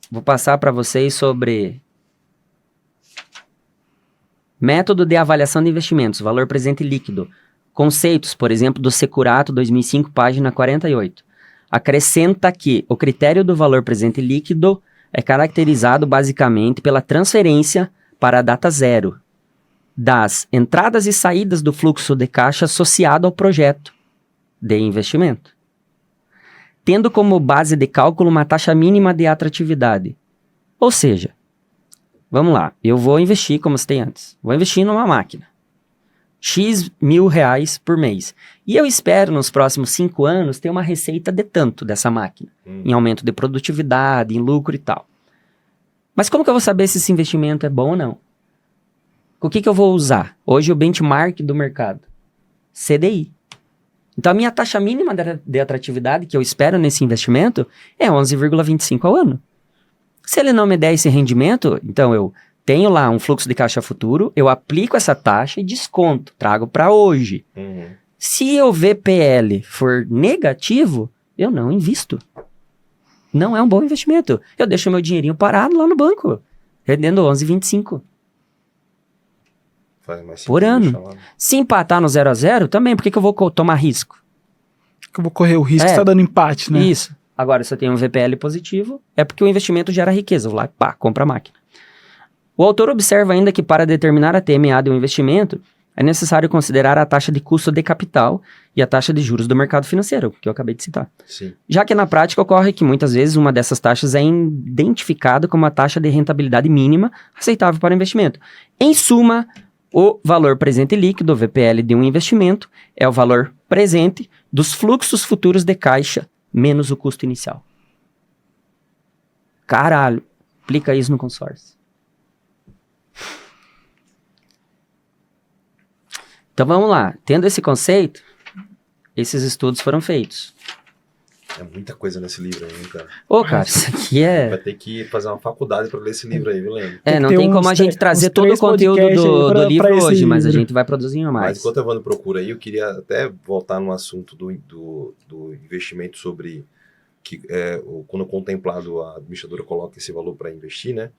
C: Vou passar para vocês sobre método de avaliação de investimentos, valor presente líquido. Conceitos, por exemplo, do Securato 2005, página 48. Acrescenta que o critério do valor presente líquido é caracterizado basicamente pela transferência para a data zero das entradas e saídas do fluxo de caixa associado ao projeto de investimento, tendo como base de cálculo uma taxa mínima de atratividade. Ou seja, vamos lá, eu vou investir, como citei antes, vou investir numa máquina, X mil reais por mês, e eu espero nos próximos 5 anos ter uma receita de tanto dessa máquina, em aumento de produtividade, em lucro e tal. Mas como que eu vou saber se esse investimento é bom ou não? O que eu vou usar? Hoje o benchmark do mercado, CDI. Então a minha taxa mínima de atratividade que eu espero nesse investimento é 11,25 ao ano. Se ele não me der esse rendimento, então eu tenho lá um fluxo de caixa futuro, eu aplico essa taxa e desconto, trago para hoje. Se o VPL for negativo, eu não invisto. Não é um bom investimento. Eu deixo meu dinheirinho parado lá no banco, rendendo 11,25. Por ano. Se empatar no 0 a 0, também, por que eu vou tomar risco?
A: Que eu vou correr o risco de estar dando empate, né?
C: Isso. Agora, se eu tenho um VPL positivo, é porque o investimento gera riqueza. Eu vou lá e compra a máquina. O autor observa ainda que para determinar a TMA de um investimento, é necessário considerar a taxa de custo de capital e a taxa de juros do mercado financeiro, que eu acabei de citar.
B: Sim.
C: Já que na prática ocorre que muitas vezes uma dessas taxas é identificada como a taxa de rentabilidade mínima aceitável para o investimento. Em suma, o valor presente líquido, o VPL de um investimento, é o valor presente dos fluxos futuros de caixa menos o custo inicial. Caralho, aplica isso no consórcio. Então vamos lá, tendo esse conceito, esses estudos foram feitos.
B: É muita coisa nesse livro aí, hein, cara.
C: Ô, cara, isso aqui
B: Vai ter que fazer uma faculdade pra ler esse livro aí, viu, Leandro?
C: Não tem como a gente trazer todo o conteúdo do livro hoje, mas a gente vai produzir mais.
B: Mas enquanto a Evandro procura aí, eu queria até voltar no assunto do investimento sobre que quando contemplado a administradora coloca esse valor para investir, né?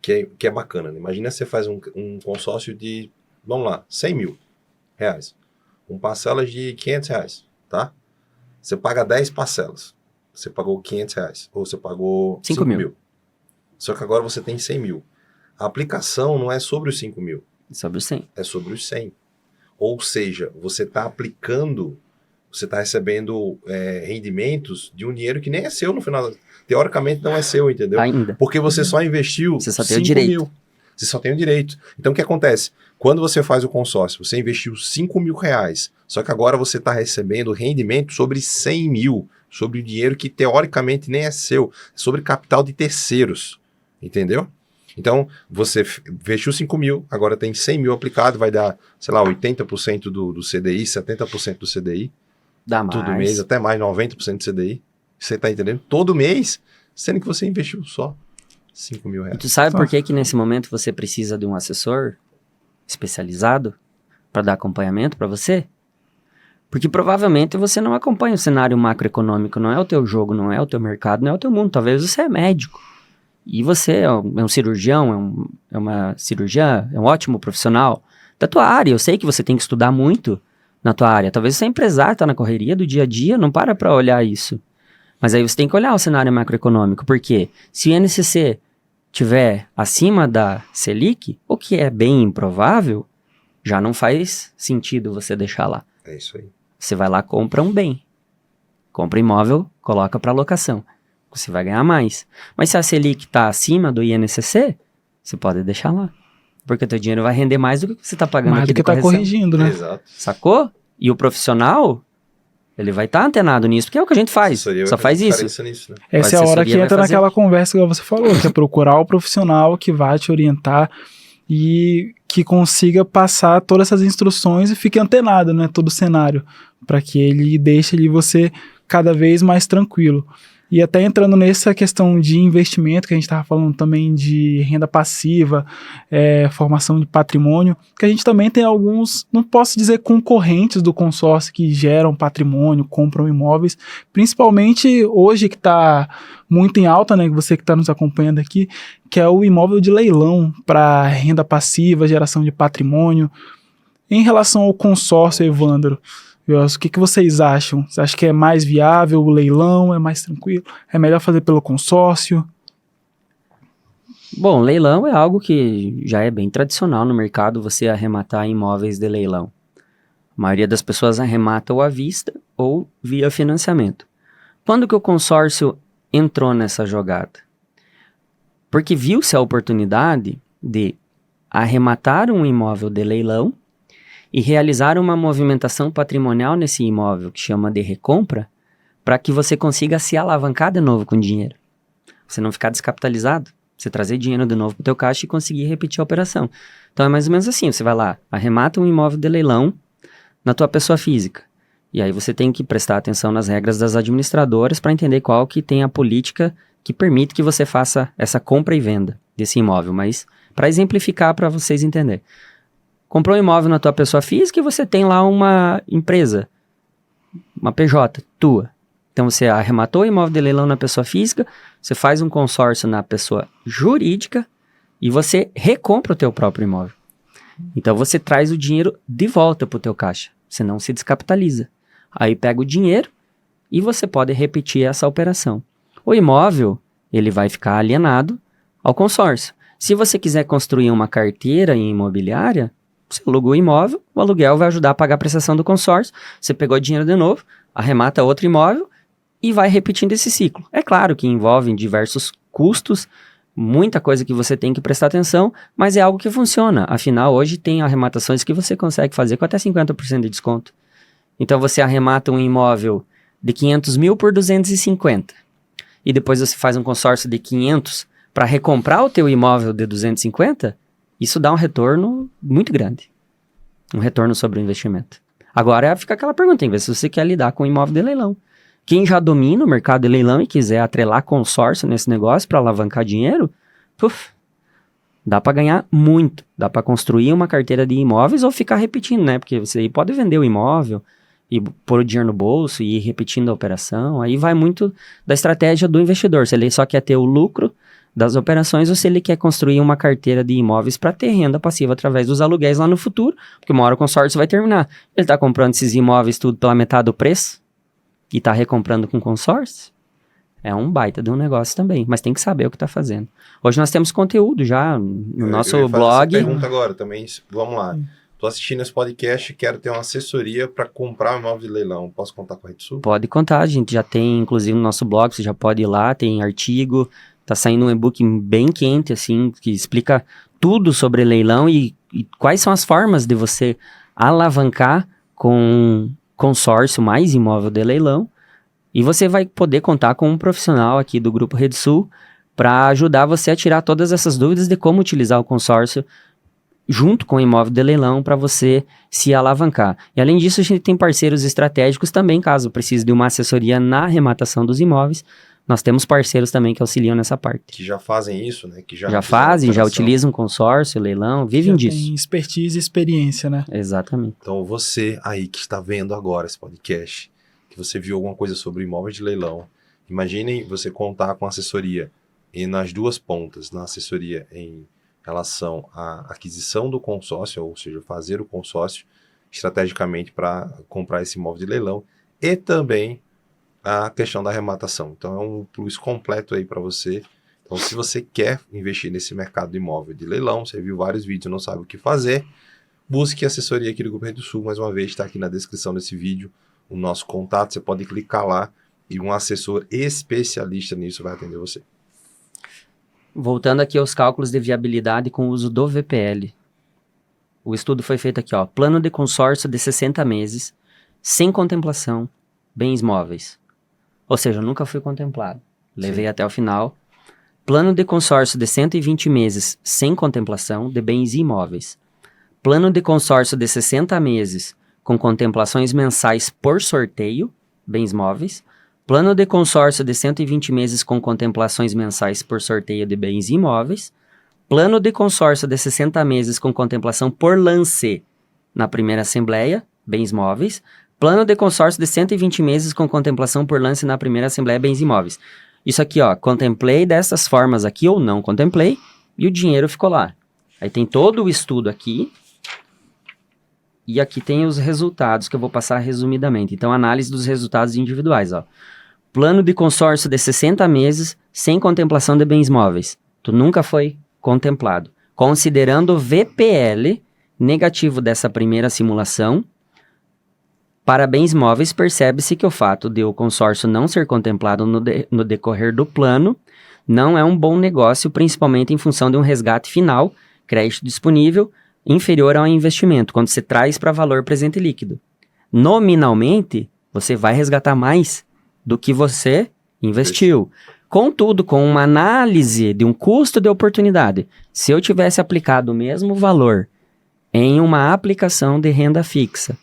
B: Que é bacana, né? Imagina você faz um consórcio de, vamos lá, 100 mil reais. Com parcelas de 500 reais, tá? Você paga 10 parcelas. Você pagou 500 reais. Ou você pagou 5 mil. Só que agora você tem 100 mil. A aplicação não é sobre os 5 mil.
C: É sobre os 100.
B: É sobre os 100. Ou seja, você está aplicando, você está recebendo rendimentos de um dinheiro que nem é seu no final. Teoricamente não é seu, entendeu?
C: Ainda.
B: Porque você só investiu 5 mil. Você só tem o direito. Então o que acontece? Quando você faz o consórcio, você investiu 5 mil reais, só que agora você está recebendo rendimento sobre 100 mil, sobre o dinheiro que teoricamente nem é seu, sobre capital de terceiros, entendeu? Então, você investiu 5 mil, agora tem 100 mil aplicado, vai dar, sei lá, 80% do CDI, 70% do CDI.
C: Dá mais.
B: Todo mês, até mais, 90% do CDI. Você está entendendo? Todo mês, sendo que você investiu só 5 mil reais.
C: E tu sabe por que nesse momento você precisa de um assessor especializado para dar acompanhamento para você? Porque provavelmente você não acompanha o cenário macroeconômico, não é o teu jogo, não é o teu mercado, não é o teu mundo. Talvez você é médico e você é um cirurgião, é uma cirurgiã, é um ótimo profissional da tua área. Eu sei que você tem que estudar muito na tua área. Talvez você é empresário, está na correria do dia a dia, não para olhar isso. Mas aí você tem que olhar o cenário macroeconômico, porque se o INCC tiver acima da Selic, o que é bem improvável, já não faz sentido você deixar lá.
B: É isso aí.
C: Você vai lá, compra um bem. Compra imóvel, coloca para locação. Você vai ganhar mais. Mas se a Selic está acima do INCC, você pode deixar lá. Porque o teu dinheiro vai render mais do que você está pagando
A: mais
C: aqui
A: do que está corrigindo, né?
B: Exato.
C: Sacou? E o profissional, ele vai estar antenado nisso, porque é o que a gente faz. Só faz isso.
B: Nisso, né?
A: Essa é a hora que entra naquela conversa que você falou, que é procurar o profissional que vai te orientar e que consiga passar todas essas instruções e fique antenado, né, todo o cenário, para que ele deixe ali você cada vez mais tranquilo. E até entrando nessa questão de investimento, que a gente estava falando também de renda passiva, formação de patrimônio, que a gente também tem alguns, não posso dizer concorrentes do consórcio que geram patrimônio, compram imóveis, principalmente hoje que está muito em alta, né, você que está nos acompanhando aqui, que é o imóvel de leilão para renda passiva, geração de patrimônio. Em relação ao consórcio, Evandro, o que vocês acham? Você acha que é mais viável o leilão? É mais tranquilo? É melhor fazer pelo consórcio?
C: Bom, leilão é algo que já é bem tradicional no mercado, você arrematar imóveis de leilão. A maioria das pessoas arremata ou à vista ou via financiamento. Quando que o consórcio entrou nessa jogada? Porque viu-se a oportunidade de arrematar um imóvel de leilão e realizar uma movimentação patrimonial nesse imóvel, que chama de recompra, para que você consiga se alavancar de novo com dinheiro. Você não ficar descapitalizado, você trazer dinheiro de novo para o teu caixa e conseguir repetir a operação. Então é mais ou menos assim, você vai lá, arremata um imóvel de leilão na tua pessoa física. E aí você tem que prestar atenção nas regras das administradoras para entender qual que tem a política que permite que você faça essa compra e venda desse imóvel. Mas para exemplificar, para vocês entenderem. Comprou um imóvel na tua pessoa física e você tem lá uma empresa, uma PJ tua. Então você arrematou o imóvel de leilão na pessoa física, você faz um consórcio na pessoa jurídica e você recompra o teu próprio imóvel. Então você traz o dinheiro de volta para o teu caixa, você não se descapitaliza. Aí pega o dinheiro e você pode repetir essa operação. O imóvel, ele vai ficar alienado ao consórcio. Se você quiser construir uma carteira imobiliária, você alugou o imóvel, o aluguel vai ajudar a pagar a prestação do consórcio, você pegou dinheiro de novo, arremata outro imóvel e vai repetindo esse ciclo. É claro que envolve diversos custos, muita coisa que você tem que prestar atenção, mas é algo que funciona. Afinal, hoje tem arrematações que você consegue fazer com até 50% de desconto. Então você arremata um imóvel de 500 mil por 250 e depois você faz um consórcio de 500 para recomprar o teu imóvel de 250, isso dá um retorno muito grande. Um retorno sobre o investimento. Agora fica aquela pergunta, tem que ver se você quer lidar com imóvel de leilão. Quem já domina o mercado de leilão e quiser atrelar consórcio nesse negócio para alavancar dinheiro, dá para ganhar muito. Dá para construir uma carteira de imóveis ou ficar repetindo, né? Porque você pode vender o imóvel e pôr o dinheiro no bolso e ir repetindo a operação. Aí vai muito da estratégia do investidor. Se ele só quer ter o lucro das operações ou se ele quer construir uma carteira de imóveis para ter renda passiva através dos aluguéis lá no futuro, porque uma hora o consórcio vai terminar. Ele está comprando esses imóveis tudo pela metade do preço e está recomprando com consórcio. É um baita de um negócio também, mas tem que saber o que está fazendo. Hoje nós temos conteúdo já no nosso blog.
B: Essa pergunta agora também, vamos lá. Tô assistindo esse podcast e quero ter uma assessoria para comprar um imóvel de leilão. Posso contar com a Rede Sul?
C: Pode contar, a gente já tem, inclusive, no nosso blog, você já pode ir lá, tem artigo, tá saindo um e-book bem quente, assim, que explica tudo sobre leilão e quais são as formas de você alavancar com consórcio mais imóvel de leilão. E você vai poder contar com um profissional aqui do Grupo Rede Sul para ajudar você a tirar todas essas dúvidas de como utilizar o consórcio junto com o imóvel de leilão para você se alavancar. E além disso, a gente tem parceiros estratégicos também, caso precise de uma assessoria na arrematação dos imóveis. Nós temos parceiros também que auxiliam nessa parte.
B: Que já fazem isso, né? Que
C: já fazem, já utilizam consórcio, leilão, vivem disso.
A: Tem expertise e experiência, né?
C: Exatamente.
B: Então você aí que está vendo agora esse podcast, que você viu alguma coisa sobre imóveis de leilão, imaginem você contar com assessoria e nas duas pontas, na assessoria em relação à aquisição do consórcio, ou seja, fazer o consórcio estrategicamente para comprar esse imóvel de leilão, e também a questão da arrematação. Então é um plus completo aí para você. Então se você quer investir nesse mercado de imóvel de leilão, você viu vários vídeos e não sabe o que fazer, busque a assessoria aqui do Grupo Rede Sul. Mais uma vez, está aqui na descrição desse vídeo o nosso contato, você pode clicar lá e um assessor especialista nisso vai atender você.
C: Voltando aqui aos cálculos de viabilidade com o uso do VPL. O estudo foi feito aqui, ó, plano de consórcio de 60 meses, sem contemplação, bens móveis. Ou seja, eu nunca fui contemplado. Levei até o final. Plano de consórcio de 120 meses, sem contemplação, de bens imóveis. Plano de consórcio de 60 meses, com contemplações mensais por sorteio, bens móveis. Plano de consórcio de 120 meses com contemplações mensais por sorteio de bens imóveis. Plano de consórcio de 60 meses com contemplação por lance na primeira assembleia, bens móveis. Plano de consórcio de 120 meses com contemplação por lance na primeira assembleia, bens imóveis. Isso aqui, ó, contemplei dessas formas aqui ou não contemplei e o dinheiro ficou lá. Aí tem todo o estudo aqui. E aqui tem os resultados que eu vou passar resumidamente. Então, análise dos resultados individuais, ó. Plano de consórcio de 60 meses sem contemplação de bens móveis. Tu nunca foi contemplado. Considerando o VPL negativo dessa primeira simulação, para bens móveis, percebe-se que o fato de o consórcio não ser contemplado no decorrer do plano não é um bom negócio, principalmente em função de um resgate final, crédito disponível, inferior ao investimento, quando você traz para valor presente líquido. Nominalmente, você vai resgatar mais do que você investiu. Contudo, com uma análise de um custo de oportunidade, se eu tivesse aplicado o mesmo valor em uma aplicação de renda fixa,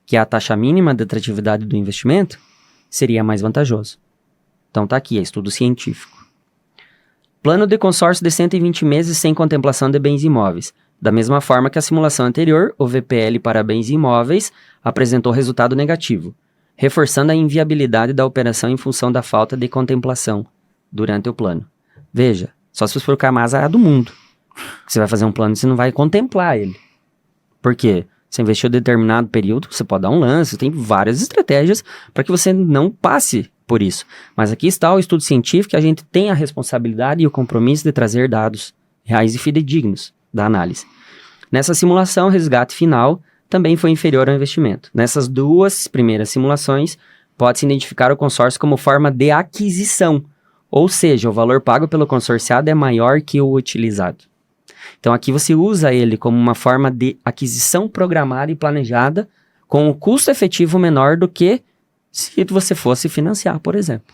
C: que é a taxa mínima de atratividade do investimento, seria mais vantajoso. Então tá aqui, é estudo científico. Plano de consórcio de 120 meses sem contemplação de bens imóveis. Da mesma forma que a simulação anterior, o VPL para bens imóveis apresentou resultado negativo, reforçando a inviabilidade da operação em função da falta de contemplação durante o plano. Veja, só se for o mais azar do mundo. Você vai fazer um plano e você não vai contemplar ele. Por quê? Você investiu em determinado período, você pode dar um lance, tem várias estratégias para que você não passe por isso. Mas aqui está o estudo científico, que a gente tem a responsabilidade e o compromisso de trazer dados reais e fidedignos da análise. Nessa simulação, o resgate final também foi inferior ao investimento. Nessas duas primeiras simulações, pode-se identificar o consórcio como forma de aquisição, ou seja, o valor pago pelo consorciado é maior que o utilizado. Então aqui você usa ele como uma forma de aquisição programada e planejada com o custo efetivo menor do que se você fosse financiar, por exemplo.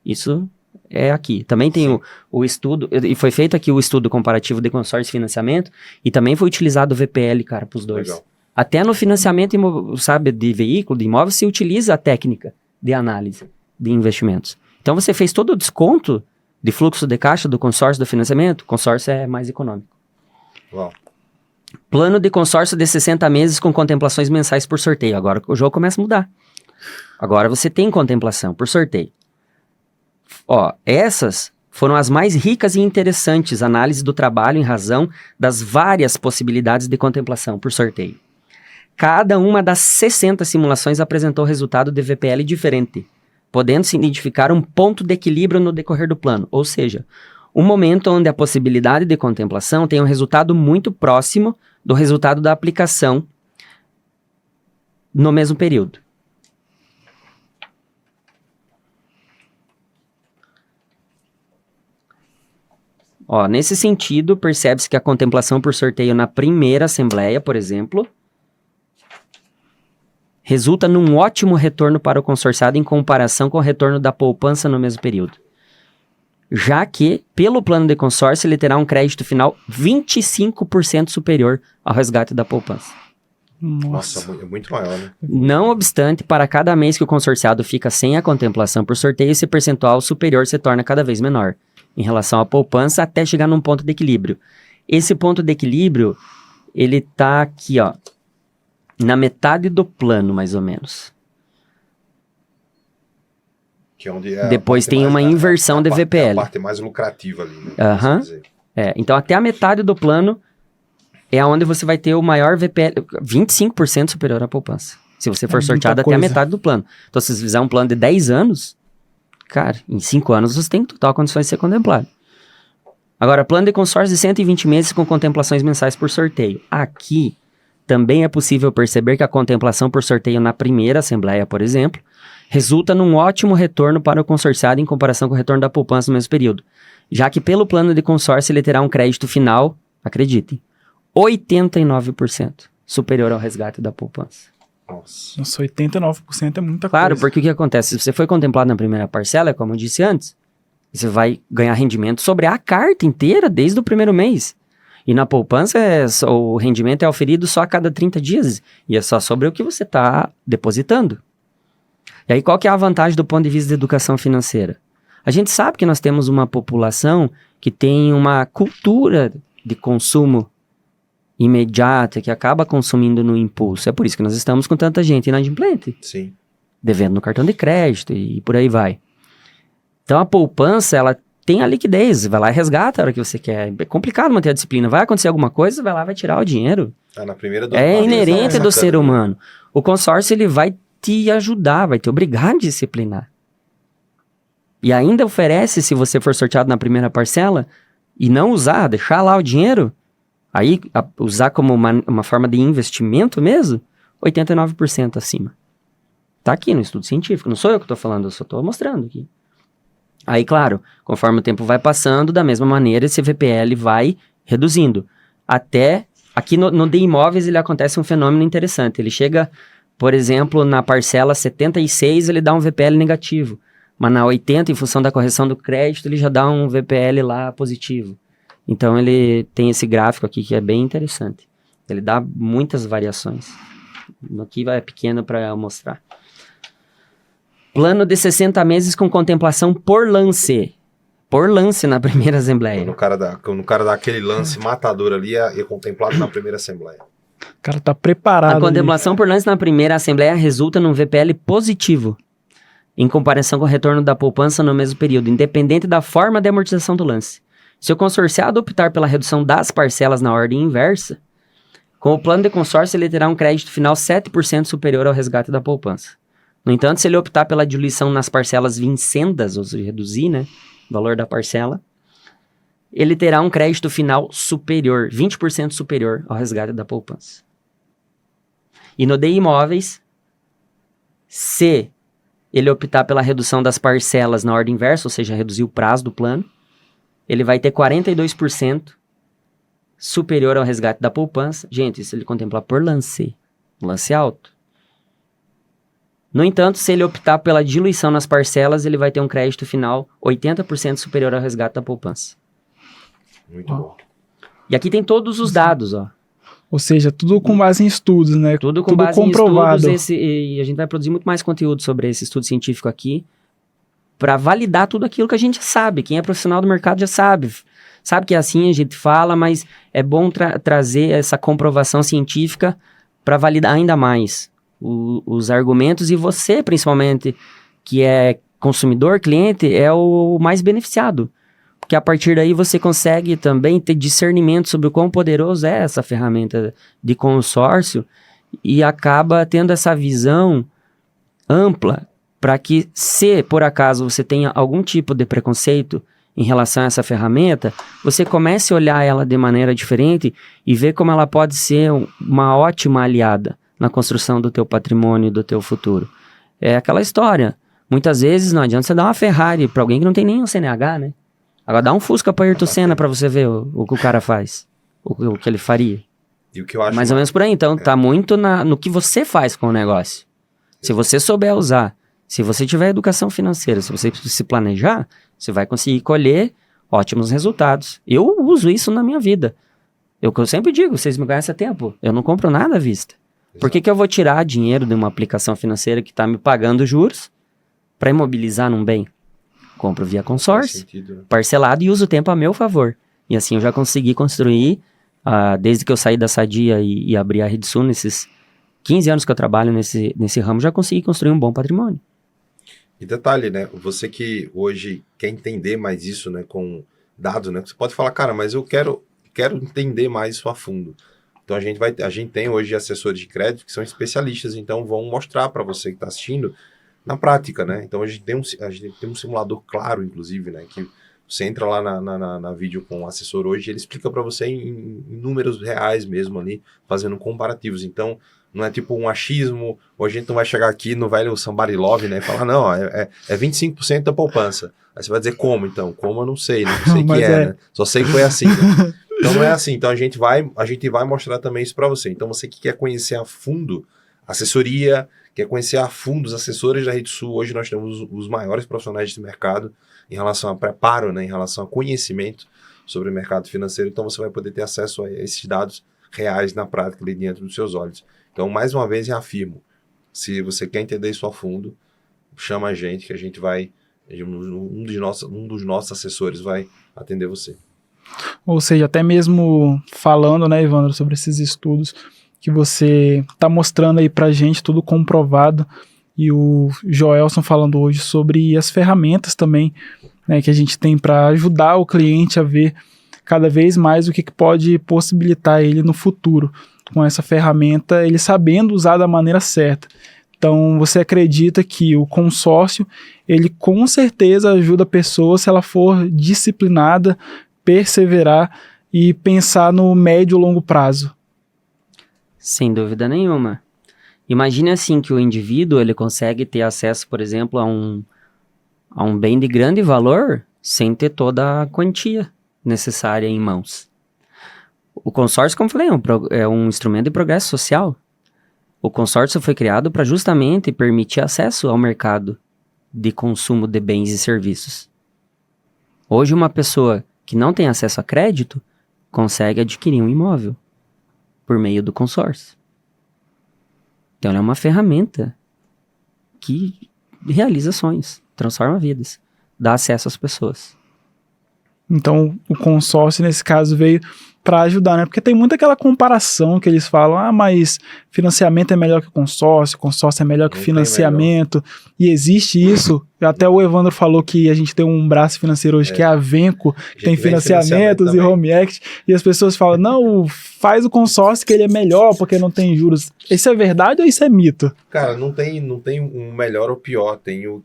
C: Isso é aqui. Também tem o estudo, e foi feito aqui o estudo comparativo de consórcio e financiamento, e também foi utilizado o VPL, cara, para os dois.
B: Legal.
C: Até no financiamento, sabe, de veículo, de imóvel, se utiliza a técnica de análise de investimentos. Então, você fez todo o desconto de fluxo de caixa do consórcio do financiamento, o consórcio é mais econômico.
B: Uau.
C: Plano de consórcio de 60 meses com contemplações mensais por sorteio. Agora o jogo começa a mudar. Agora você tem contemplação por sorteio. Ó, essas foram as mais ricas e interessantes análises do trabalho em razão das várias possibilidades de contemplação por sorteio. Cada uma das 60 simulações apresentou resultado de VPL diferente, podendo-se identificar um ponto de equilíbrio no decorrer do plano, ou seja, um momento onde a possibilidade de contemplação tem um resultado muito próximo do resultado da aplicação no mesmo período. Ó, nesse sentido, percebe-se que a contemplação por sorteio na primeira assembleia, por exemplo, resulta num ótimo retorno para o consorciado em comparação com o retorno da poupança no mesmo período. Já que, pelo plano de consórcio, ele terá um crédito final 25% superior ao resgate da poupança.
B: Nossa, é muito maior, né?
C: Não obstante, para cada mês que o consorciado fica sem a contemplação por sorteio, esse percentual superior se torna cada vez menor em relação à poupança até chegar num ponto de equilíbrio. Esse ponto de equilíbrio, ele tá aqui, ó, na metade do plano, mais ou menos.
B: Que é onde é
C: depois tem uma inversão de VPL.
B: É a parte mais lucrativa ali, né?
C: Então, até a metade do plano é onde você vai ter o maior VPL, 25% superior à poupança. Se você for sorteado até a metade do plano. Então, se você fizer um plano de 10 anos, cara, em 5 anos você tem total condições de ser contemplado. Agora, plano de consórcio de 120 meses com contemplações mensais por sorteio. Aqui, também é possível perceber que a contemplação por sorteio na primeira assembleia, por exemplo, resulta num ótimo retorno para o consorciado em comparação com o retorno da poupança no mesmo período, já que pelo plano de consórcio ele terá um crédito final, acreditem, 89% superior ao resgate da poupança.
A: Nossa, 89% é muita coisa.
C: Claro, porque o que acontece? Se você foi contemplado na primeira parcela, como eu disse antes, você vai ganhar rendimento sobre a carta inteira desde o primeiro mês. E na poupança, o rendimento é auferido só a cada 30 dias. E é só sobre o que você está depositando. E aí, qual que é a vantagem do ponto de vista da educação financeira? A gente sabe que nós temos uma população que tem uma cultura de consumo imediata, que acaba consumindo no impulso. É por isso que nós estamos com tanta gente inadimplente.
B: Sim.
C: Devendo no cartão de crédito e por aí vai. Então, a poupança, ela tem a liquidez. Vai lá e resgata a hora que você quer. É complicado manter a disciplina. Vai acontecer alguma coisa, vai lá, vai tirar o dinheiro.
B: Na primeira
C: é inerente do ser humano. O consórcio, ele vai te ajudar, vai te obrigar a disciplinar. E ainda oferece, se você for sorteado na primeira parcela, e não usar, deixar lá o dinheiro, aí usar como uma forma de investimento mesmo, 89% acima. Tá aqui no estudo científico, não sou eu que estou falando, eu só estou mostrando aqui. Aí, claro, conforme o tempo vai passando, da mesma maneira, esse VPL vai reduzindo. Até, aqui no de imóveis, ele acontece um fenômeno interessante. Ele chega, por exemplo, na parcela 76, ele dá um VPL negativo. Mas na 80, em função da correção do crédito, ele já dá um VPL lá positivo. Então, ele tem esse gráfico aqui que é bem interessante. Ele dá muitas variações. Aqui é pequeno para mostrar. Plano de 60 meses com contemplação por lance. Por lance na primeira assembleia.
B: Quando o cara dá aquele lance matador ali, é contemplado na primeira assembleia.
A: O cara tá preparado.
C: A contemplação por lance na primeira assembleia resulta num VPL positivo, em comparação com o retorno da poupança no mesmo período, independente da forma de amortização do lance. Se o consorciado optar pela redução das parcelas na ordem inversa, com o plano de consórcio ele terá um crédito final 7% superior ao resgate da poupança. No entanto, se ele optar pela diluição nas parcelas vincendas, ou seja, reduzir, né, o valor da parcela, ele terá um crédito final superior, 20% superior ao resgate da poupança. E no de imóveis, se ele optar pela redução das parcelas na ordem inversa, ou seja, reduzir o prazo do plano, ele vai ter 42% superior ao resgate da poupança. Gente, isso ele contempla por lance alto. No entanto, se ele optar pela diluição nas parcelas, ele vai ter um crédito final 80% superior ao resgate da poupança.
B: Muito bom.
C: E aqui tem todos os dados, ó.
A: Ou seja, tudo com base em estudos, né?
C: Tudo com
A: tudo
C: base
A: comprovado.
C: em estudos, e a gente vai produzir muito mais conteúdo sobre esse estudo científico aqui, para validar tudo aquilo que a gente já sabe. Quem é profissional do mercado já sabe. Sabe que é assim, a gente fala, mas é bom trazer essa comprovação científica para validar ainda mais os argumentos, e você, principalmente, que é consumidor, cliente, é o mais beneficiado. Porque a partir daí você consegue também ter discernimento sobre o quão poderoso é essa ferramenta de consórcio e acaba tendo essa visão ampla para que, se por acaso você tenha algum tipo de preconceito em relação a essa ferramenta, você comece a olhar ela de maneira diferente e ver como ela pode ser uma ótima aliada na construção do teu patrimônio e do teu futuro. É aquela história. Muitas vezes não adianta você dar uma Ferrari para alguém que não tem nem um CNH, né? Agora dá um Fusca para Ayrton Senna para você ver o que o cara faz, o que ele faria.
B: E o que eu acho
C: Mais ou menos por aí. Então, tá muito no que você faz com o negócio. Se você souber usar, se você tiver educação financeira, se você se planejar, você vai conseguir colher ótimos resultados. Eu uso isso na minha vida. Eu sempre digo, vocês me conhecem há tempo, eu não compro nada à vista. Por que eu vou tirar dinheiro de uma aplicação financeira que está me pagando juros para imobilizar num bem? Compro via consórcio,
B: sentido, né?
C: parcelado, e uso o tempo a meu favor. E assim eu já consegui construir, desde que eu saí da Sadia e abri a Rede Sul, nesses 15 anos que eu trabalho nesse ramo, já consegui construir um bom patrimônio.
B: E detalhe, né? Você que hoje quer entender mais isso, né? Com dados, né? Você pode falar, cara, mas eu quero entender mais isso a fundo. Então a gente tem hoje assessores de crédito que são especialistas, então vão mostrar para você que está assistindo na prática, né? Então a gente tem um simulador claro, inclusive, né? Que você entra lá na vídeo com o assessor hoje, ele explica para você em números reais mesmo ali, fazendo comparativos. Então não é tipo um achismo, ou a gente não vai chegar aqui no velho Somebody Love, né? E falar, não, é 25% da poupança. Aí você vai dizer como, então? Como eu não sei, né? Não sei o que né? Só sei que foi assim, né? Então não é assim. Então a gente vai mostrar também isso para você. Então você que quer conhecer a fundo assessoria, quer conhecer a fundo os assessores da Rede Sul, hoje nós temos os maiores profissionais de mercado em relação a preparo, né? Em relação a conhecimento sobre o mercado financeiro. Então você vai poder ter acesso a esses dados reais na prática ali dentro dos seus olhos. Então, mais uma vez, reafirmo, se você quer entender isso a fundo, chama a gente que a gente vai, um dos nossos assessores vai atender você.
A: Ou seja, até mesmo falando, né, Evandro, sobre esses estudos que você está mostrando aí pra gente, tudo comprovado, e o Joelson falando hoje sobre as ferramentas também, né, que a gente tem para ajudar o cliente a ver cada vez mais o que pode possibilitar ele no futuro, com essa ferramenta, ele sabendo usar da maneira certa. Então, você acredita que o consórcio, ele com certeza ajuda a pessoa se ela for disciplinada, perseverar e pensar no médio e longo prazo?
C: Sem dúvida nenhuma. Imagine assim que o indivíduo ele consegue ter acesso, por exemplo, a um bem de grande valor sem ter toda a quantia necessária em mãos. O consórcio, como eu falei, é um instrumento de progresso social. O consórcio foi criado para justamente permitir acesso ao mercado de consumo de bens e serviços. Hoje, uma pessoa que não tem acesso a crédito consegue adquirir um imóvel por meio do consórcio. Então, ela é uma ferramenta que realiza sonhos, transforma vidas, dá acesso às pessoas.
A: Então, o consórcio, nesse caso, veio para ajudar, né? Porque tem muita aquela comparação que eles falam, mas financiamento é melhor que consórcio é melhor que financiamento, e existe isso. Até o Evandro falou que a gente tem um braço financeiro hoje que é a Venco, que tem financiamentos e Home Act, e as pessoas falam, não, faz o consórcio que ele é melhor porque não tem juros. Isso é verdade ou isso é mito?
B: Cara, não tem um melhor ou pior, tem o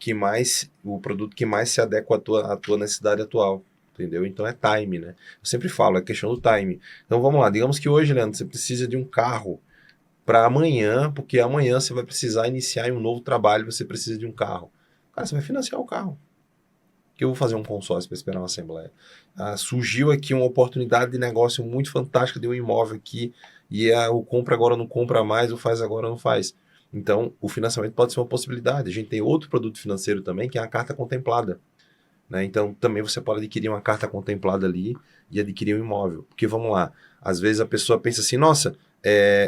B: produto que mais se adequa à tua necessidade atual. Entendeu? Então é time, né? Eu sempre falo, é questão do time. Então vamos lá, digamos que hoje, Leandro, você precisa de um carro para amanhã, porque amanhã você vai precisar iniciar em um novo trabalho, você precisa de um carro. Cara, você vai financiar o carro. Que eu vou fazer um consórcio para esperar uma assembleia. Surgiu aqui uma oportunidade de negócio muito fantástica de um imóvel aqui, e o compra agora não compra mais, o faz agora não faz. Então, o financiamento pode ser uma possibilidade. A gente tem outro produto financeiro também, que é a carta contemplada. Né? Então, também você pode adquirir uma carta contemplada ali e adquirir um imóvel. Porque, vamos lá, às vezes a pessoa pensa assim, nossa,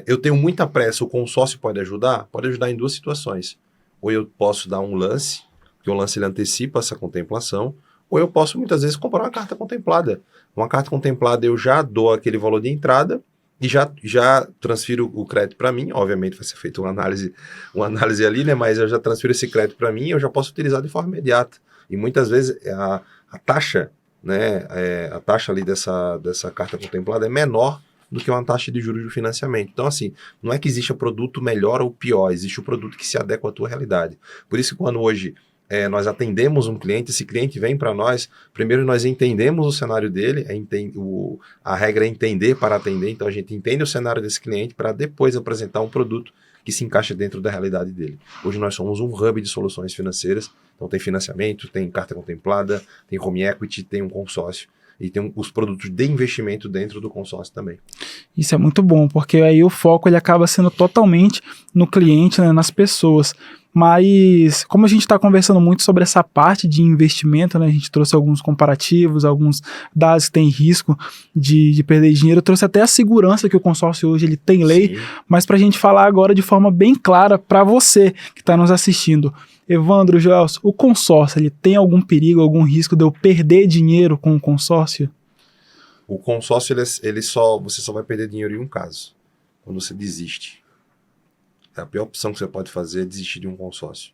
B: eu tenho muita pressa, o consórcio pode ajudar? Pode ajudar em 2 situações. Ou eu posso dar um lance, que o lance ele antecipa essa contemplação, ou eu posso muitas vezes comprar uma carta contemplada. Uma carta contemplada eu já dou aquele valor de entrada e já transfiro o crédito para mim. Obviamente vai ser feita uma análise ali, né? Mas eu já transfiro esse crédito para mim e eu já posso utilizar de forma imediata. E muitas vezes a taxa, né? A taxa ali dessa carta contemplada é menor do que uma taxa de juros do financiamento. Então, assim, não é que existe o produto melhor ou pior, existe o produto que se adequa à tua realidade. Por isso que quando hoje nós atendemos um cliente, esse cliente vem para nós, primeiro nós entendemos o cenário dele, a regra é entender para atender, então a gente entende o cenário desse cliente para depois apresentar um produto que se encaixa dentro da realidade dele. Hoje nós somos um hub de soluções financeiras, então tem financiamento, tem carta contemplada, tem home equity, tem um consórcio. E tem os produtos de investimento dentro do consórcio também.
A: Isso é muito bom, porque aí o foco ele acaba sendo totalmente no cliente, né, nas pessoas. Mas, como a gente está conversando muito sobre essa parte de investimento, né, a gente trouxe alguns comparativos, alguns dados que têm risco de perder dinheiro, trouxe até a segurança que o consórcio hoje ele tem lei, sim, mas para a gente falar agora de forma bem clara para você que está nos assistindo. Evandro, Joelson, o consórcio, ele tem algum perigo, algum risco de eu perder dinheiro com o consórcio?
B: O consórcio, você só vai perder dinheiro em um caso, quando você desiste. A pior opção que você pode fazer é desistir de um consórcio.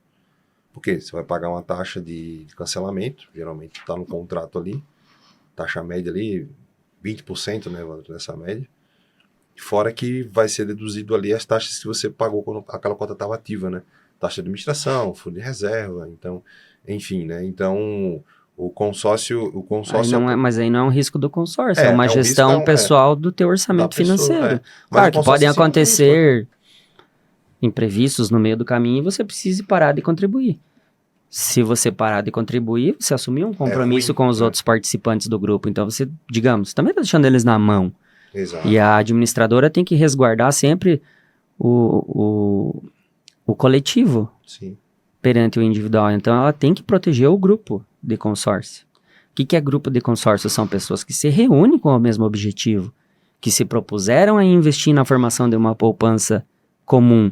B: Por quê? Você vai pagar uma taxa de cancelamento, geralmente está no contrato ali, taxa média ali, 20%, né, Evandro, nessa média. Fora que vai ser deduzido ali as taxas que você pagou quando aquela cota estava ativa, né? Taxa de administração, fundo de reserva, então, enfim, né? Então, o consórcio
C: aí não mas aí não é um risco do consórcio, é uma gestão pessoal do teu orçamento financeiro. Claro que podem acontecer imprevistos no meio do caminho e você precisa parar de contribuir. Se você parar de contribuir, você assumiu um compromisso com os outros participantes do grupo, então você, digamos, também está deixando eles na mão.
B: Exato.
C: E a administradora tem que resguardar sempre o coletivo, sim, perante o individual. Então, ela tem que proteger o grupo de consórcio. O que é grupo de consórcio? São pessoas que se reúnem com o mesmo objetivo, que se propuseram a investir na formação de uma poupança comum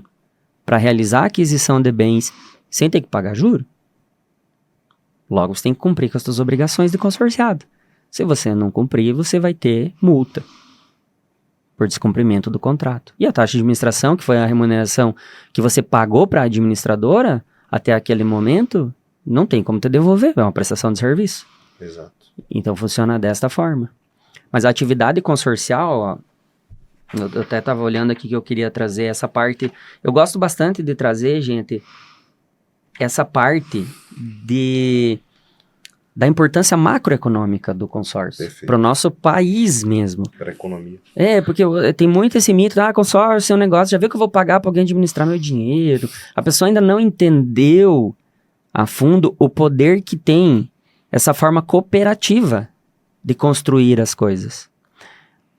C: para realizar a aquisição de bens sem ter que pagar juro. Logo, você tem que cumprir com as suas obrigações de consorciado. Se você não cumprir, você vai ter multa por descumprimento do contrato. E a taxa de administração, que foi a remuneração que você pagou para a administradora até aquele momento, não tem como te devolver, é uma prestação de serviço.
B: Exato.
C: Então funciona desta forma. Mas a atividade consorcial, ó, eu até estava olhando aqui que eu queria trazer essa parte. Eu gosto bastante de trazer, gente, essa parte da importância macroeconômica do consórcio. Para o nosso país mesmo.
B: Para a economia.
C: Porque tem muito esse mito, consórcio é um negócio, já viu que eu vou pagar para alguém administrar meu dinheiro? A pessoa ainda não entendeu a fundo o poder que tem essa forma cooperativa de construir as coisas.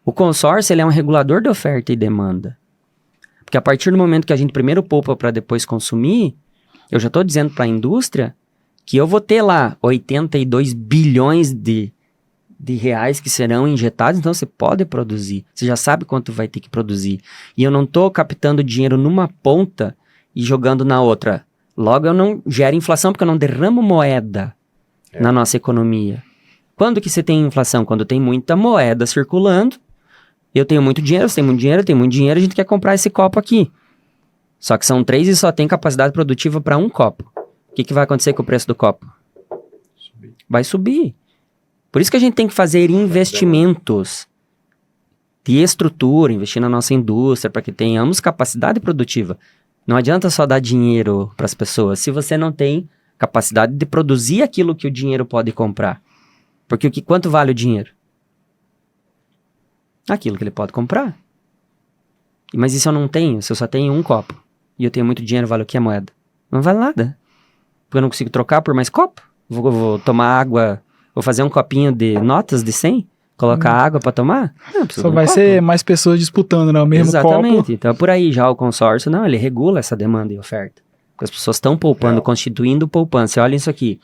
C: O consórcio ele é um regulador de oferta e demanda. Porque a partir do momento que a gente primeiro poupa para depois consumir, eu já estou dizendo para a indústria que eu vou ter lá 82 bilhões de reais que serão injetados, então você pode produzir. Você já sabe quanto vai ter que produzir. E eu não estou captando dinheiro numa ponta e jogando na outra. Logo, eu não gero inflação porque eu não derramo moeda na nossa economia. Quando que você tem inflação? Quando tem muita moeda circulando. Eu tenho muito dinheiro, você tem muito dinheiro, eu tenho muito dinheiro, a gente quer comprar esse copo aqui. Só que são 3 e só tem capacidade produtiva para um copo. O que vai acontecer com o preço do copo? Vai subir. Por isso que a gente tem que fazer investimentos de estrutura, investir na nossa indústria, para que tenhamos capacidade produtiva. Não adianta só dar dinheiro para as pessoas, se você não tem capacidade de produzir aquilo que o dinheiro pode comprar. Porque quanto vale o dinheiro? Aquilo que ele pode comprar. Mas e se eu não tenho? Se eu só tenho um copo e eu tenho muito dinheiro, vale o que a moeda? Não vale nada. Porque eu não consigo trocar por mais copo. Vou tomar água, vou fazer um copinho de notas de 100, colocar água para tomar.
A: Só vai ser mais pessoas disputando, né? O mesmo copo.
C: Exatamente. Então, por aí já o consórcio, não, ele regula essa demanda e oferta. Porque as pessoas estão poupando, constituindo poupança. Olha isso aqui.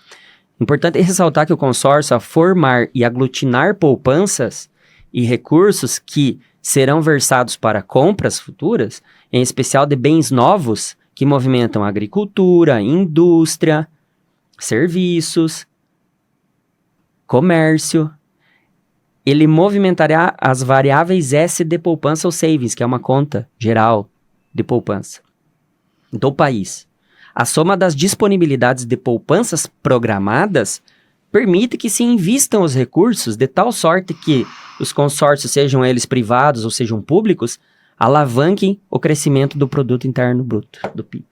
C: Importante ressaltar que o consórcio, a formar e aglutinar poupanças e recursos que serão versados para compras futuras, em especial de bens novos que movimentam agricultura, indústria, serviços, comércio. Ele movimentará as variáveis S de poupança ou savings, que é uma conta geral de poupança do país. A soma das disponibilidades de poupanças programadas permite que se invistam os recursos de tal sorte que os consórcios, sejam eles privados ou sejam públicos, alavanquem o crescimento do produto interno bruto, do PIB.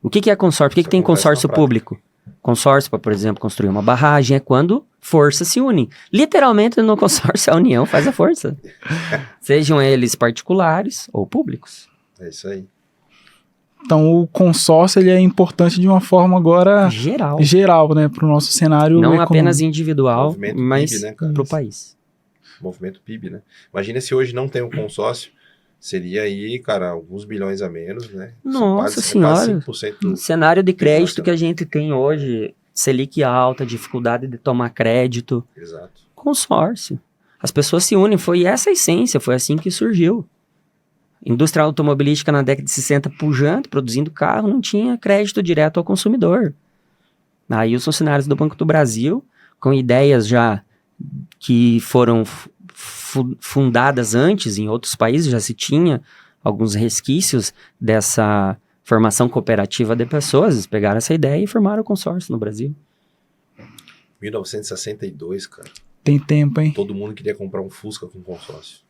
C: O que é consórcio? Por que tem consórcio público? Consórcio para, por exemplo, construir uma barragem é quando forças se unem. Literalmente, no consórcio, a união faz a força. Sejam eles particulares ou públicos.
B: É isso aí.
A: Então, o consórcio ele é importante de uma forma agora geral, né, para o nosso cenário
C: não
A: econômico.
C: Apenas individual,
B: Movimento
C: mas
B: PIB, né,
C: para o país.
B: Movimento PIB, né? Imagina se hoje não tem um consórcio, seria aí, cara, alguns bilhões a menos, né?
C: Nossa senhora,
B: o
C: cenário de crédito que a gente tem hoje, Selic alta, dificuldade de tomar crédito.
B: Exato.
C: Consórcio. As pessoas se unem, foi essa a essência, foi assim que surgiu. Indústria automobilística na década de 60 pujante, produzindo carro, não tinha crédito direto ao consumidor. Aí os funcionários do Banco do Brasil, com ideias já que foram fundadas antes em outros países, já se tinha alguns resquícios dessa formação cooperativa de pessoas, eles pegaram essa ideia e formaram o consórcio no Brasil.
B: 1962, cara.
A: Tem tempo, hein?
B: Todo mundo queria comprar um Fusca com consórcio.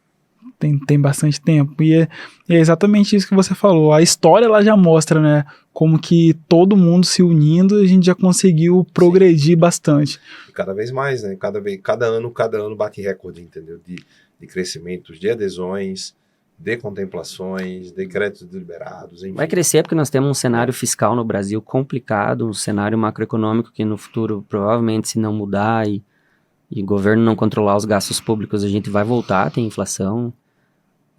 A: Tem bastante tempo. E é exatamente isso que você falou. A história ela já mostra, né? Como que todo mundo se unindo, a gente já conseguiu progredir bastante.
B: E cada vez mais, né? Cada ano bate recorde, entendeu? De crescimentos, de adesões, de contemplações, de créditos liberados, enfim.
C: Vai crescer porque nós temos um cenário fiscal no Brasil complicado, um cenário macroeconômico que no futuro, provavelmente, se não mudar e o governo não controlar os gastos públicos, a gente vai voltar a ter inflação.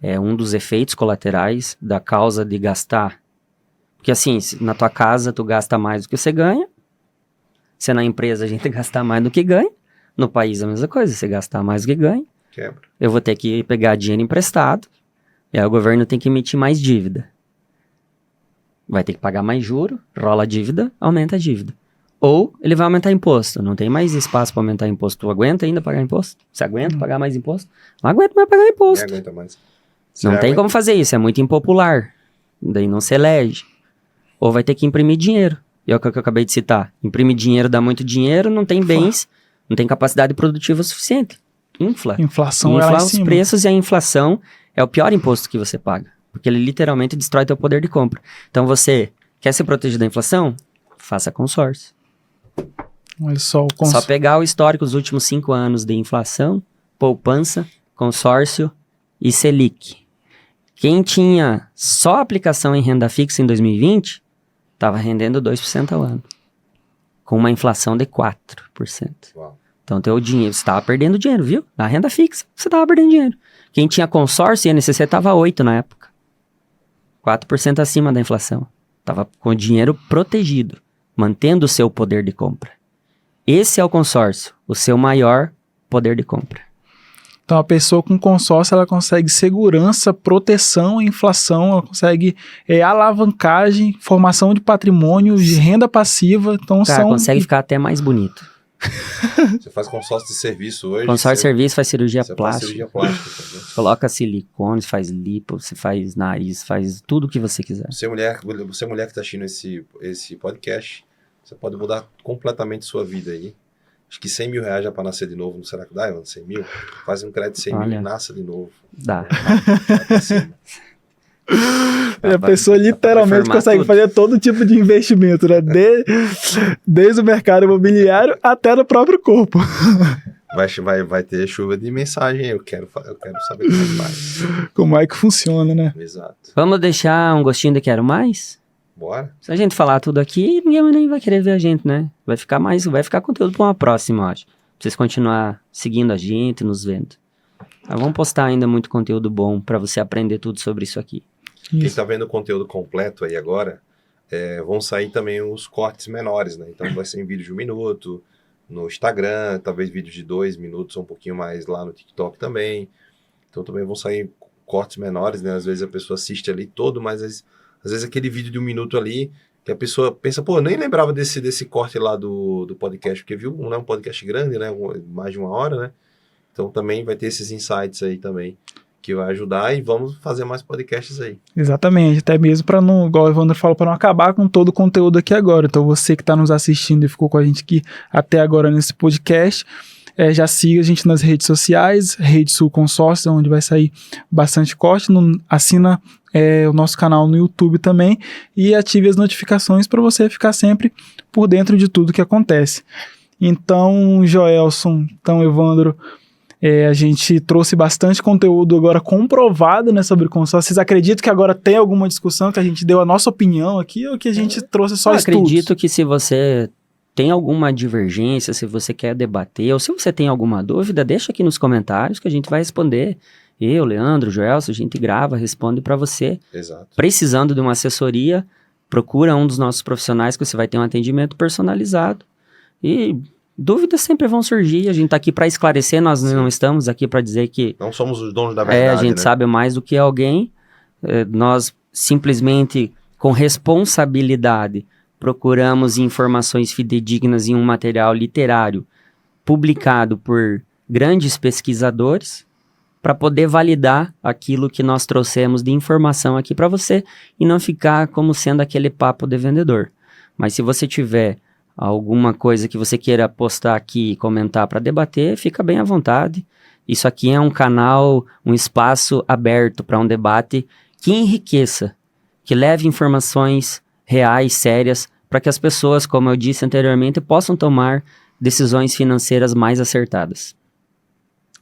C: É um dos efeitos colaterais da causa de gastar. Porque assim, se na tua casa tu gasta mais do que você ganha, se na empresa a gente gastar mais do que ganha, no país a mesma coisa, você gastar mais do que ganha,
B: quebra.
C: Eu vou ter que pegar dinheiro emprestado, e aí o governo tem que emitir mais dívida. Vai ter que pagar mais juro, rola a dívida, aumenta a dívida. Ou ele vai aumentar imposto. Não tem mais espaço para aumentar imposto. Tu aguenta ainda pagar imposto? Você aguenta pagar mais imposto? Não aguenta mais pagar imposto.
B: Nem aguenta mais.
C: Não tem como fazer isso, é muito impopular. Daí não se elege. Ou vai ter que imprimir dinheiro. E é o que eu acabei de citar. Imprimir dinheiro dá muito dinheiro, não tem bens, não tem capacidade produtiva suficiente.
A: Inflação
C: Infla
A: é lá em
C: os
A: cima.
C: preços, e a inflação é o pior imposto que você paga. Porque ele literalmente destrói teu poder de compra. Então você quer se proteger da inflação? Faça consórcio.
A: Olha só,
C: Só pegar o histórico dos últimos 5 anos de inflação, poupança, consórcio e Selic. Quem tinha só aplicação em renda fixa em 2020, estava rendendo 2% ao ano. Com uma inflação de 4%.
B: Uau.
C: Então, teu dinheiro, você estava perdendo dinheiro, viu? Na renda fixa, você estava perdendo dinheiro. Quem tinha consórcio e INCC estava 8% na época. 4% acima da inflação. Estava com o dinheiro protegido, mantendo o seu poder de compra. Esse é o consórcio, o seu maior poder de compra.
A: Então, a pessoa com consórcio, ela consegue segurança, proteção, inflação, ela consegue alavancagem, formação de patrimônio, de renda passiva. Então,
C: Cara, consegue ficar até mais bonito.
B: Você faz consórcio de serviço hoje.
C: Consórcio de serviço, faz cirurgia
B: você
C: plástica.
B: Faz cirurgia plástica.
C: Coloca silicone, faz lipo, você faz nariz, faz tudo o que você quiser.
B: Você mulher que está assistindo esse podcast, você pode mudar completamente sua vida aí. Acho que 100 mil reais já para nascer de novo. Não será que dá, Ivan? 100 mil? Faz um crédito de 100 mil e nasça de novo.
C: Dá.
A: A pessoa literalmente consegue fazer todo tipo de investimento, né? Desde o mercado imobiliário até no próprio corpo.
B: Vai ter chuva de mensagem. Eu quero saber como mais.
A: Como é que funciona, né?
B: Exato.
C: Vamos deixar um gostinho de quero mais?
B: Bora.
C: Se a gente falar tudo aqui, ninguém nem vai querer ver a gente, né? Vai ficar conteúdo para uma próxima, eu acho. Pra vocês continuar seguindo a gente, nos vendo. Mas vamos postar ainda muito conteúdo bom para você aprender tudo sobre isso aqui.
B: Quem está vendo o conteúdo completo aí agora, vão sair também os cortes menores, né? Então vai ser em vídeo de 1 minuto, no Instagram, talvez vídeos de 2 minutos ou um pouquinho mais lá no TikTok também. Então também vão sair cortes menores, né? Às vezes a pessoa assiste ali todo, mas às vezes aquele vídeo de 1 minuto ali, que a pessoa pensa, pô, eu nem lembrava desse corte lá do podcast, porque viu, não é um podcast grande, né? Mais de 1 hora, né? Então também vai ter esses insights aí também, que vai ajudar, e vamos fazer mais podcasts aí.
A: Exatamente, até mesmo para não, igual o Evandro falou, para não acabar com todo o conteúdo aqui agora. Então você que está nos assistindo e ficou com a gente aqui até agora nesse podcast, já siga a gente nas redes sociais, Rede Sul Consórcios, onde vai sair bastante corte, assina o nosso canal no YouTube também e ative as notificações para você ficar sempre por dentro de tudo que acontece. Então, Joelson, então Evandro, a gente trouxe bastante conteúdo agora comprovado, né, sobre consórcio. Vocês acreditam que agora tem alguma discussão, que a gente deu a nossa opinião aqui, ou que a gente trouxe só estudos?
C: Acredito que se você tem alguma divergência, se você quer debater, ou se você tem alguma dúvida, deixa aqui nos comentários que a gente vai responder. Eu, Leandro, Joelson, a gente grava, responde para você.
B: Exato.
C: Precisando de uma assessoria, procura um dos nossos profissionais que você vai ter um atendimento personalizado. E dúvidas sempre vão surgir, a gente está aqui para esclarecer, nós não estamos aqui para dizer que...
B: Não somos os donos da verdade,
C: a gente sabe mais do que alguém, nós simplesmente, com responsabilidade, procuramos informações fidedignas em um material literário publicado por grandes pesquisadores para poder validar aquilo que nós trouxemos de informação aqui para você e não ficar como sendo aquele papo de vendedor. Mas se você tiver alguma coisa que você queira postar aqui e comentar para debater, fica bem à vontade. Isso aqui é um canal, um espaço aberto para um debate que enriqueça, que leve informações reais, sérias, para que as pessoas, como eu disse anteriormente, possam tomar decisões financeiras mais acertadas.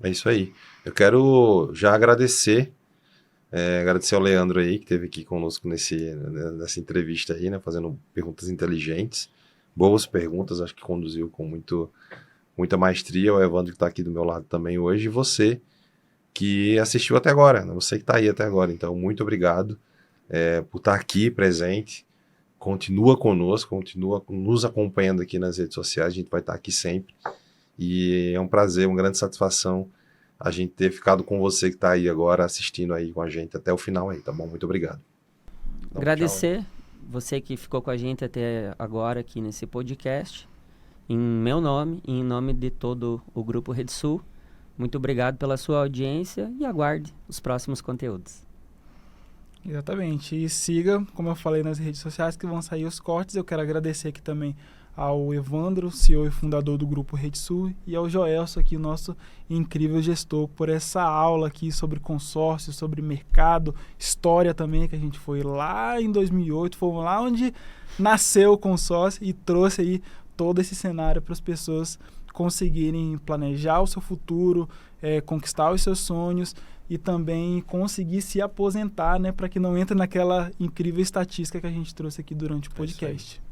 B: É isso aí. Eu quero já agradecer ao Leandro aí, que esteve aqui conosco nessa entrevista aí, né, fazendo perguntas inteligentes, boas perguntas, acho que conduziu com muita maestria. O Evandro que está aqui do meu lado também hoje, e você que assistiu até agora, né, você que está aí até agora. Então, muito obrigado por estar aqui presente. Continua conosco, continua nos acompanhando aqui nas redes sociais, a gente vai estar aqui sempre. E é um prazer, uma grande satisfação a gente ter ficado com você que está aí agora assistindo aí com a gente até o final aí, tá bom? Muito obrigado. Então,
C: agradecer você que ficou com a gente até agora aqui nesse podcast, em meu nome e em nome de todo o Grupo Rede Sul. Muito obrigado pela sua audiência e aguarde os próximos conteúdos.
A: Exatamente, e siga, como eu falei, nas redes sociais que vão sair os cortes. Eu quero agradecer aqui também ao Evandro, CEO e fundador do Grupo Rede Sul, e ao Joelson aqui, nosso incrível gestor, por essa aula aqui sobre consórcio, sobre mercado, história também, que a gente foi lá em 2008, fomos lá onde nasceu o consórcio e trouxe aí todo esse cenário para as pessoas conseguirem planejar o seu futuro, conquistar os seus sonhos e também conseguir se aposentar, né, para que não entre naquela incrível estatística que a gente trouxe aqui durante o podcast.